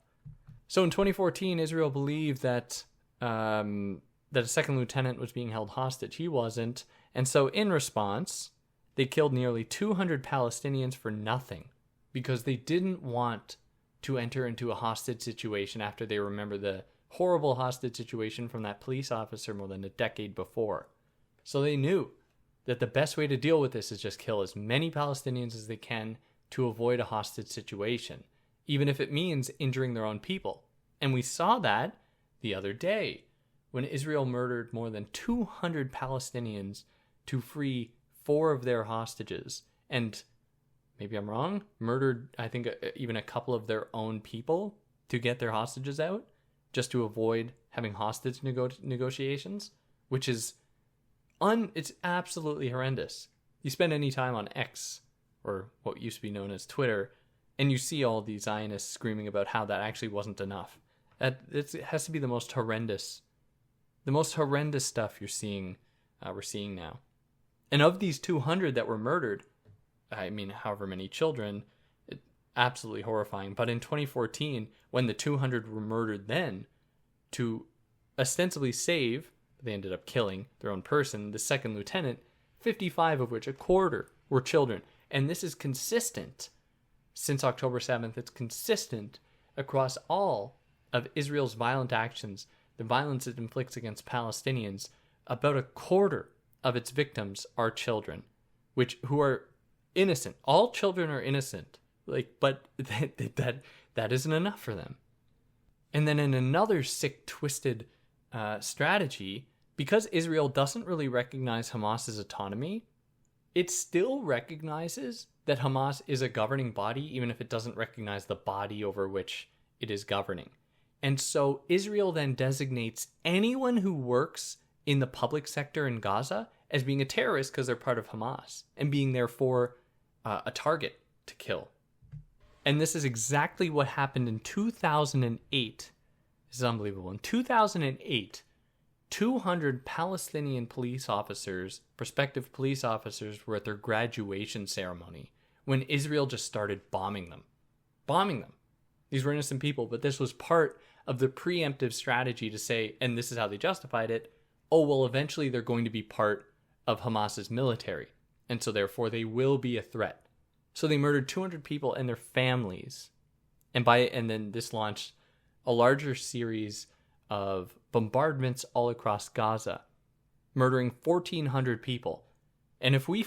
So in 2014, Israel believed that a second lieutenant was being held hostage. He wasn't. And so in response, they killed nearly 200 Palestinians for nothing, because they didn't want to enter into a hostage situation after they remember the horrible hostage situation from that police officer more than a decade before. So they knew that the best way to deal with this is just kill as many Palestinians as they can to avoid a hostage situation, even if it means injuring their own people. And we saw that the other day when Israel murdered more than 200 Palestinians to free 4 of their hostages. And maybe I'm wrong, murdered, I think, even a couple of their own people to get their hostages out, just to avoid having hostage negotiations, which is it's absolutely horrendous. You spend any time on X, or what used to be known as Twitter, and you see all these Zionists screaming about how that actually wasn't enough. It has to be the most horrendous stuff we're seeing now. And of these 200 that were murdered, however many children, absolutely horrifying. But in 2014, when the 200 were murdered then, to ostensibly save, they ended up killing their own person, the second lieutenant, 55 of which, a quarter, were children. And this is consistent since October 7th. It's consistent across all of Israel's violent actions, the violence it inflicts against Palestinians. About a quarter of its victims are children, who are innocent. All children are innocent, but that isn't enough for them. And then in another sick, twisted strategy, because Israel doesn't really recognize Hamas's autonomy, it still recognizes that Hamas is a governing body, even if it doesn't recognize the body over which it is governing. And so Israel then designates anyone who works in the public sector in Gaza as being a terrorist because they're part of Hamas, and being therefore a target to kill. And this is exactly what happened in 2008. This is unbelievable. In 2008, 200 Palestinian police officers, prospective police officers, were at their graduation ceremony when Israel just started bombing them. These were innocent people, but this was part of the preemptive strategy to say, and this is how they justified it, eventually they're going to be part of Hamas's military, and so therefore they will be a threat. So they murdered 200 people and their families, and then this launched a larger series of bombardments all across Gaza, murdering 1,400 people. And if we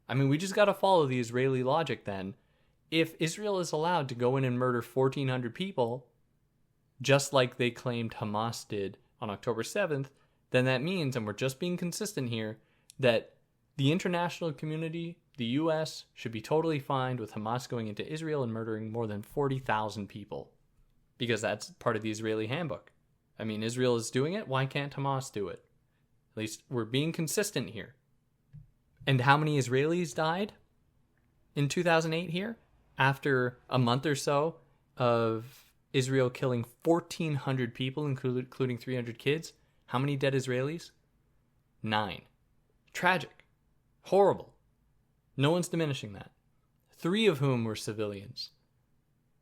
we just got to follow the Israeli logic then. If Israel is allowed to go in and murder 1,400 people, just like they claimed Hamas did on October 7th, then that means, and we're just being consistent here, that the international community, the U.S., should be totally fine with Hamas going into Israel and murdering more than 40,000 people, because that's part of the Israeli handbook. Israel is doing it. Why can't Hamas do it? At least we're being consistent here. And how many Israelis died in 2008 here? After a month or so of Israel killing 1,400 people, including 300 kids, how many dead Israelis? 9. Tragic. Horrible. No one's diminishing that. 3 of whom were civilians.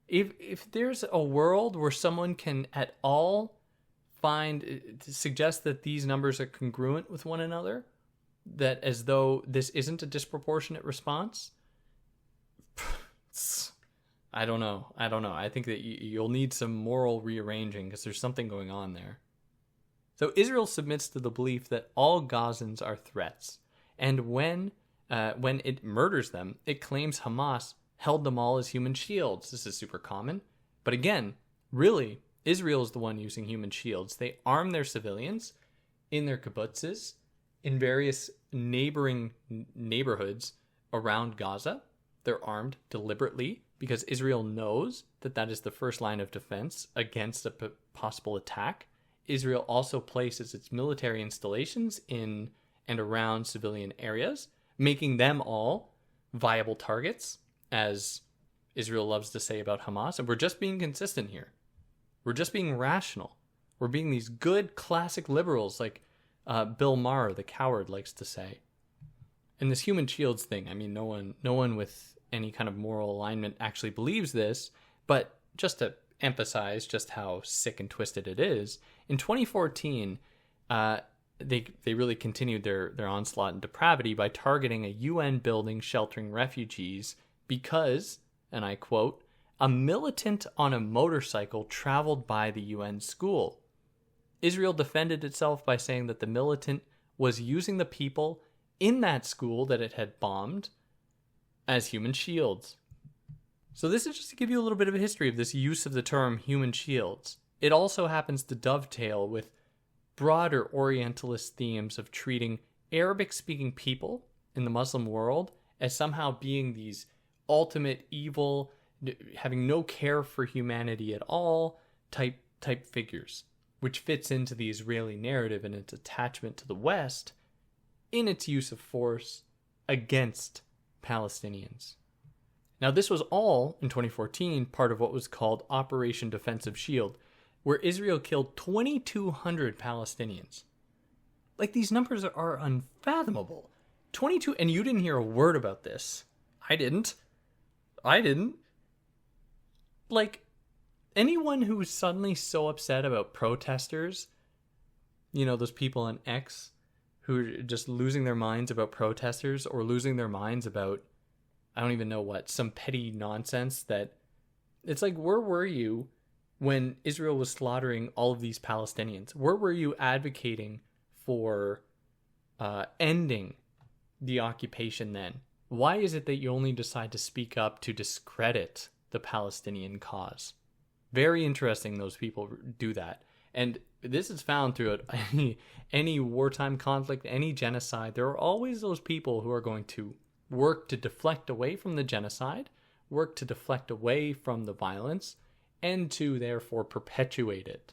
If there's a world where someone can at all suggest that these numbers are congruent with one another, that as though this isn't a disproportionate response. I don't know. I think that you'll need some moral rearranging because there's something going on there. So Israel submits to the belief that all Gazans are threats, and when it murders them, it claims Hamas held them all as human shields. This is super common. But again, really, Israel is the one using human shields. They arm their civilians in their kibbutzes, in various neighboring neighborhoods around Gaza. They're armed deliberately because Israel knows that that is the first line of defense against a possible attack. Israel also places its military installations in and around civilian areas, making them all viable targets, as Israel loves to say about Hamas. And we're just being consistent here. We're just being rational. We're being these good classic liberals like Bill Maher, the coward, likes to say. And this human shields thing, I mean, no one with any kind of moral alignment actually believes this, but just to emphasize just how sick and twisted it is, in 2014, they really continued their onslaught and depravity by targeting a UN building sheltering refugees because, and I quote, a militant on a motorcycle traveled by the UN school. Israel defended itself by saying that the militant was using the people in that school that it had bombed as human shields. So this is just to give you a little bit of a history of this use of the term human shields. It also happens to dovetail with broader Orientalist themes of treating Arabic-speaking people in the Muslim world as somehow being these ultimate evil, having no care for humanity at all type figures, which fits into the Israeli narrative and its attachment to the West in its use of force against Palestinians. Now, this was all, in 2014, part of what was called Operation Defensive Shield, where Israel killed 2,200 Palestinians. Like, these numbers are unfathomable. 22, and you didn't hear a word about this. I didn't. Like, anyone who's suddenly so upset about protesters, you know, those people on X who are just losing their minds about protesters or losing their minds about, I don't even know what, some petty nonsense that, it's like, where were you when Israel was slaughtering all of these Palestinians? Where were you advocating for ending the occupation then? Why is it that you only decide to speak up to discredit the Palestinian cause? Very interesting those people do that. And this is found throughout any wartime conflict, any genocide. There are always those people who are going to work to deflect away from the genocide, work to deflect away from the violence, and to therefore perpetuate it.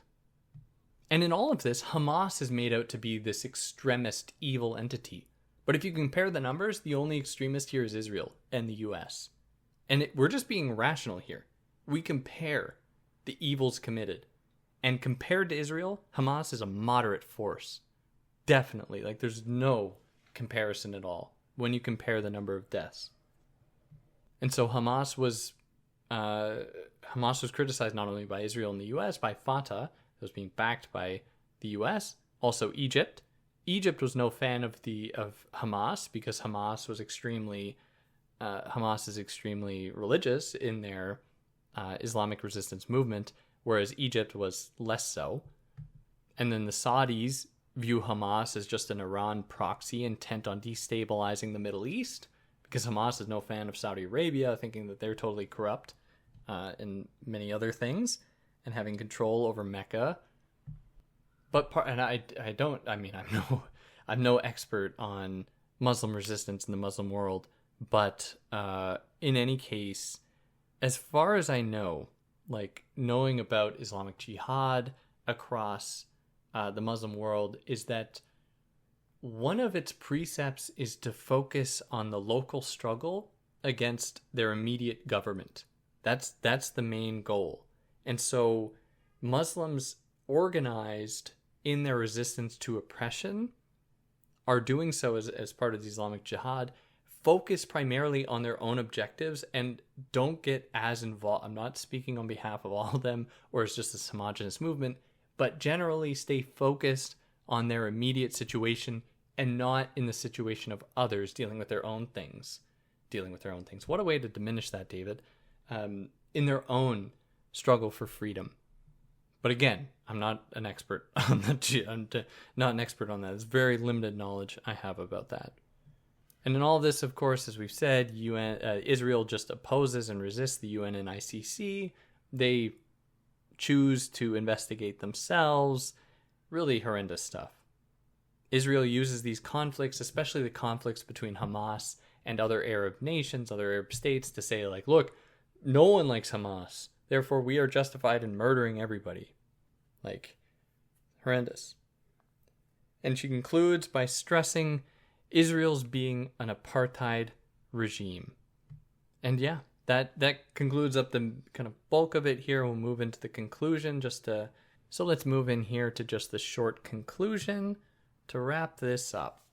And in all of this, Hamas is made out to be this extremist evil entity. But if you compare the numbers, the only extremist here is Israel and the US. And we're just being rational here. We compare the evils committed. And compared to Israel, Hamas is a moderate force. Definitely. Like, there's no comparison at all when you compare the number of deaths. And so Hamas was criticized not only by Israel and the US, by Fatah, that was being backed by the US, also Egypt. Egypt was no fan of Hamas because Hamas is extremely religious in their Islamic resistance movement, whereas Egypt was less so. And then the Saudis view Hamas as just an Iran proxy intent on destabilizing the Middle East, because Hamas is no fan of Saudi Arabia, thinking that they're totally corrupt and many other things, and having control over Mecca. But I'm no expert on Muslim resistance in the Muslim world, but in any case, as far as I know, like, knowing about Islamic Jihad across the Muslim world is that one of its precepts is to focus on the local struggle against their immediate government. That's the main goal. And so Muslims organized in their resistance to oppression are doing so as part of the Islamic Jihad, focus primarily on their own objectives and don't get as involved. I'm not speaking on behalf of all of them or as just this homogenous movement, but generally stay focused on their immediate situation and not in the situation of others dealing with their own things. What a way to diminish that, David. In their own struggle for freedom. But again, I'm not an expert on that. I'm not an expert on that. It's very limited knowledge I have about that. And in all this, of course, as we've said, Israel just opposes and resists the UN and ICC. They choose to investigate themselves. Really horrendous stuff. Israel uses these conflicts, especially the conflicts between Hamas and other Arab nations, other Arab states, to say, like, look, no one likes Hamas. Therefore, we are justified in murdering everybody. Like, horrendous. And she concludes by stressing Israel's being an apartheid regime. And yeah, that concludes up the kind of bulk of it here. We'll move into the conclusion so let's move in here to just the short conclusion to wrap this up.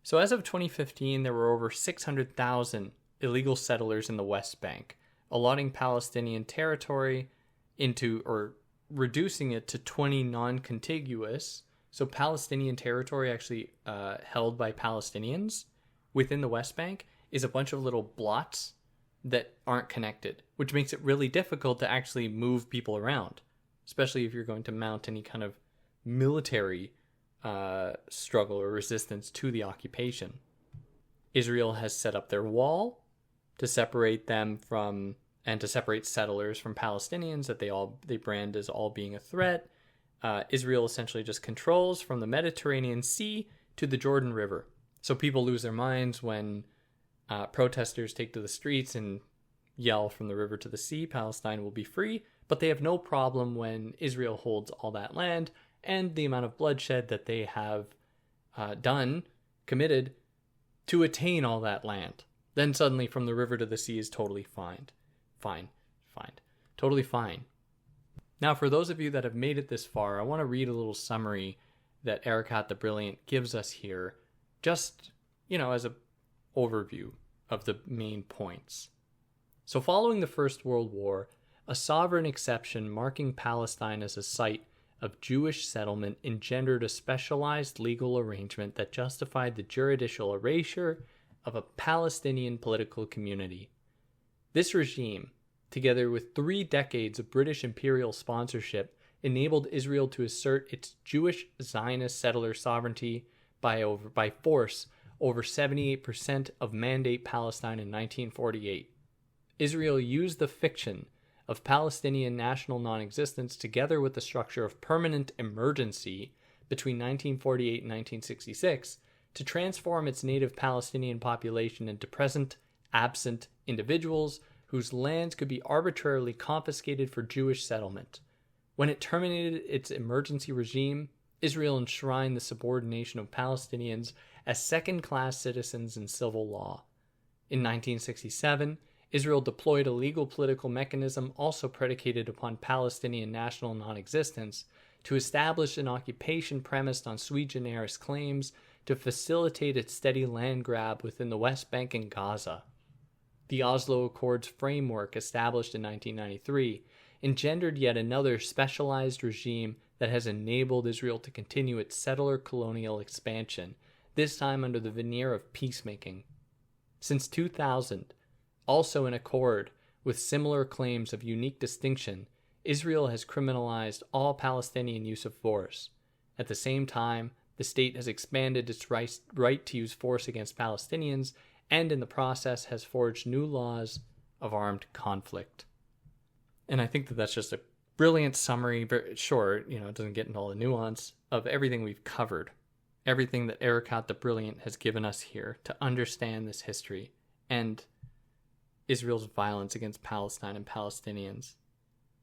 So as of 2015, there were over 600,000 illegal settlers in the West Bank, allotting Palestinian territory or reducing it to 20 non-contiguous. So Palestinian territory actually held by Palestinians within the West Bank is a bunch of little blots that aren't connected, which makes it really difficult to actually move people around, especially if you're going to mount any kind of military struggle or resistance to the occupation. Israel has set up their wall to separate them to separate settlers from Palestinians that they brand as all being a threat. Israel essentially just controls from the Mediterranean Sea to the Jordan River. So people lose their minds when protesters take to the streets and yell from the river to the sea, Palestine will be free, but they have no problem when Israel holds all that land and the amount of bloodshed that they have committed to attain all that land. Then suddenly from the river to the sea is totally fine. Totally fine. Now, for those of you that have made it this far, I want to read a little summary that Erakat the Brilliant gives us here, just, as an overview of the main points. So following the First World War, a sovereign exception marking Palestine as a site of Jewish settlement engendered a specialized legal arrangement that justified the juridical erasure of a Palestinian political community. This regime, together with 3 decades of British imperial sponsorship, enabled Israel to assert its Jewish Zionist settler sovereignty by force over 78% of Mandate Palestine in 1948. Israel used the fiction of Palestinian national non-existence together with the structure of permanent emergency between 1948 and 1966 to transform its native Palestinian population into present absent individuals whose lands could be arbitrarily confiscated for Jewish settlement. When it terminated its emergency regime, Israel enshrined the subordination of Palestinians as second-class citizens in civil law. In 1967, Israel deployed a legal political mechanism also predicated upon Palestinian national non-existence to establish an occupation premised on sui generis claims to facilitate its steady land grab within the West Bank and Gaza. The Oslo Accords framework, established in 1993, engendered yet another specialized regime that has enabled Israel to continue its settler colonial expansion, this time under the veneer of peacemaking. Since 2000, also in accord with similar claims of unique distinction, Israel has criminalized all Palestinian use of force. At the same time, the state has expanded its right to use force against Palestinians and in the process has forged new laws of armed conflict. And I think that that's just a brilliant summary, but sure, it doesn't get into all the nuance of everything we've covered, everything that Erakat the Brilliant has given us here to understand this history and Israel's violence against Palestine and Palestinians.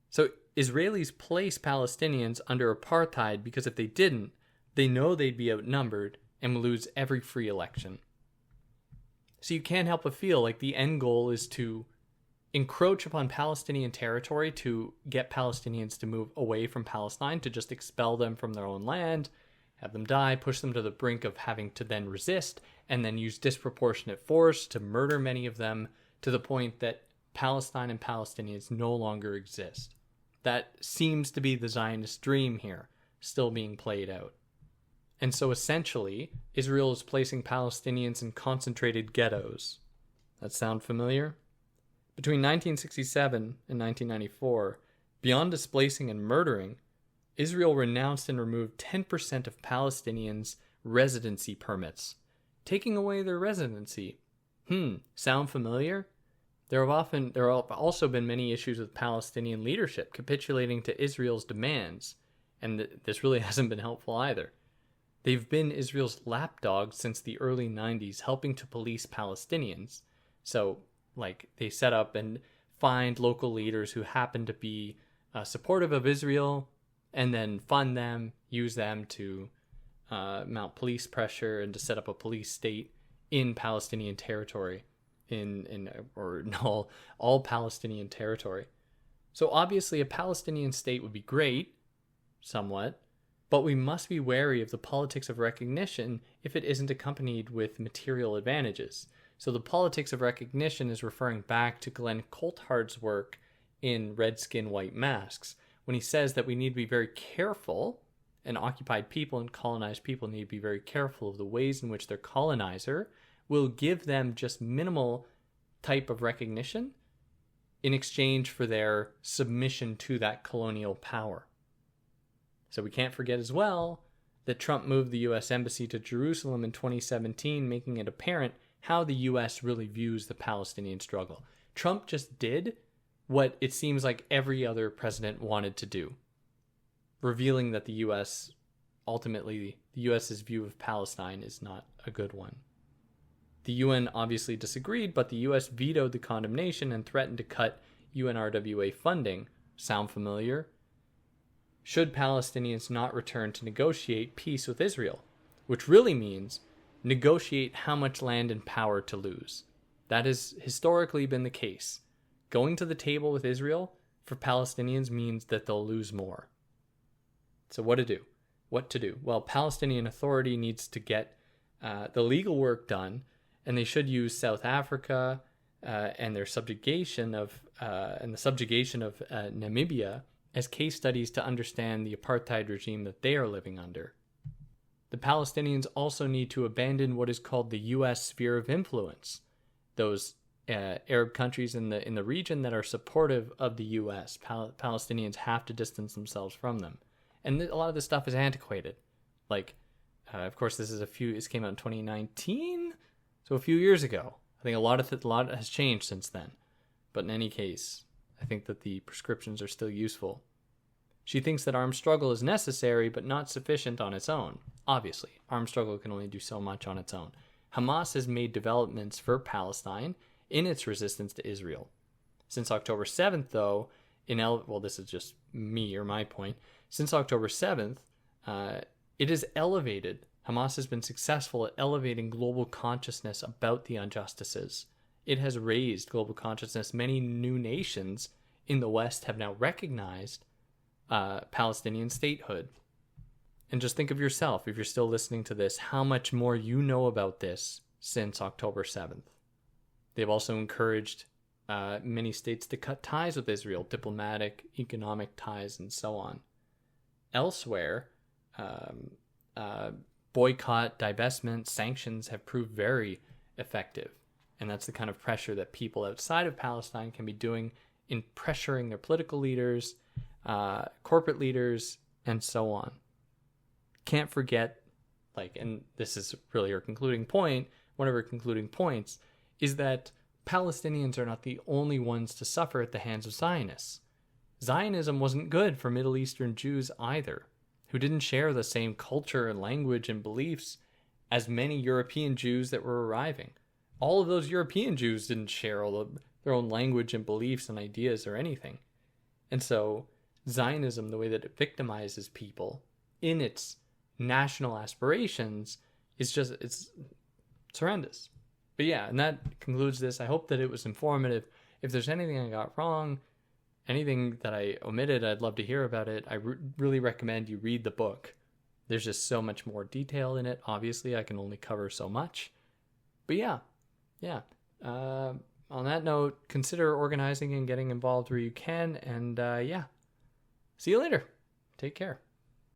So Israelis place Palestinians under apartheid because if they didn't, they know they'd be outnumbered and would lose every free election. So you can't help but feel like the end goal is to encroach upon Palestinian territory to get Palestinians to move away from Palestine, to just expel them from their own land, have them die, push them to the brink of having to then resist, and then use disproportionate force to murder many of them to the point that Palestine and Palestinians no longer exist. That seems to be the Zionist dream here, still being played out. And so essentially, Israel is placing Palestinians in concentrated ghettos. That sound familiar? Between 1967 and 1994, beyond displacing and murdering, Israel renounced and removed 10% of Palestinians' residency permits, taking away their residency. Sound familiar? There have also been many issues with Palestinian leadership capitulating to Israel's demands, and this really hasn't been helpful either. They've been Israel's lapdogs since the early 90s, helping to police Palestinians. So, they set up and find local leaders who happen to be supportive of Israel, and then fund them, use them to mount police pressure and to set up a police state in Palestinian territory, all Palestinian territory. So obviously a Palestinian state would be great, somewhat, but we must be wary of the politics of recognition if it isn't accompanied with material advantages. So the politics of recognition is referring back to Glenn Coulthard's work in Red Skin, White Masks, when he says that we need to be very careful, and occupied people and colonized people need to be very careful of the ways in which their colonizer will give them just minimal type of recognition in exchange for their submission to that colonial power. So we can't forget as well that Trump moved the U.S. Embassy to Jerusalem in 2017, making it apparent how the U.S. really views the Palestinian struggle. Trump just did what it seems like every other president wanted to do, revealing that the U.S. ultimately, the U.S.'s view of Palestine is not a good one. The UN obviously disagreed, but the U.S. vetoed the condemnation and threatened to cut UNRWA funding. Sound familiar? Should Palestinians not return to negotiate peace with Israel, which really means negotiate how much land and power to lose. That has historically been the case. Going to the table with Israel for Palestinians means that they'll lose more. So what to do? What to do? Well, Palestinian Authority needs to get the legal work done, and they should use South Africa and their subjugation of Namibia as case studies to understand the apartheid regime that they are living under. The Palestinians also need to abandon what is called the U.S. sphere of influence, those Arab countries in the region that are supportive of the U.S. Palestinians have to distance themselves from them. And a lot of this stuff is antiquated. Of course, this came out in 2019, so a few years ago. I think a lot has changed since then. But in any case, I think that the prescriptions are still useful. She thinks that armed struggle is necessary, but not sufficient on its own. Obviously, armed struggle can only do so much on its own. Hamas has made developments for Palestine in its resistance to Israel. Since October 7th, though, this is just me or my point. Since October 7th, it has elevated. Hamas has been successful at elevating global consciousness about the injustices. It has raised global consciousness. Many new nations in the West have now recognized Palestinian statehood. And just think of yourself, if you're still listening to this, how much more you know about this since October 7th. They've also encouraged many states to cut ties with Israel, diplomatic, economic ties, and so on. Elsewhere, boycott, divestment, sanctions have proved very effective. And that's the kind of pressure that people outside of Palestine can be doing in pressuring their political leaders, corporate leaders, and so on. Can't forget, and this is really her concluding point, one of her concluding points, is that Palestinians are not the only ones to suffer at the hands of Zionists. Zionism wasn't good for Middle Eastern Jews either, who didn't share the same culture and language and beliefs as many European Jews that were arriving. All of those European Jews didn't share all of their own language and beliefs and ideas or anything. And so Zionism, the way that it victimizes people in its national aspirations, it's horrendous. But yeah, and that concludes this. I hope that it was informative. If there's anything I got wrong, anything that I omitted, I'd love to hear about it. I really recommend you read the book. There's just so much more detail in it. Obviously, I can only cover so much. But yeah. On that note, consider organizing and getting involved where you can. And see you later. Take care.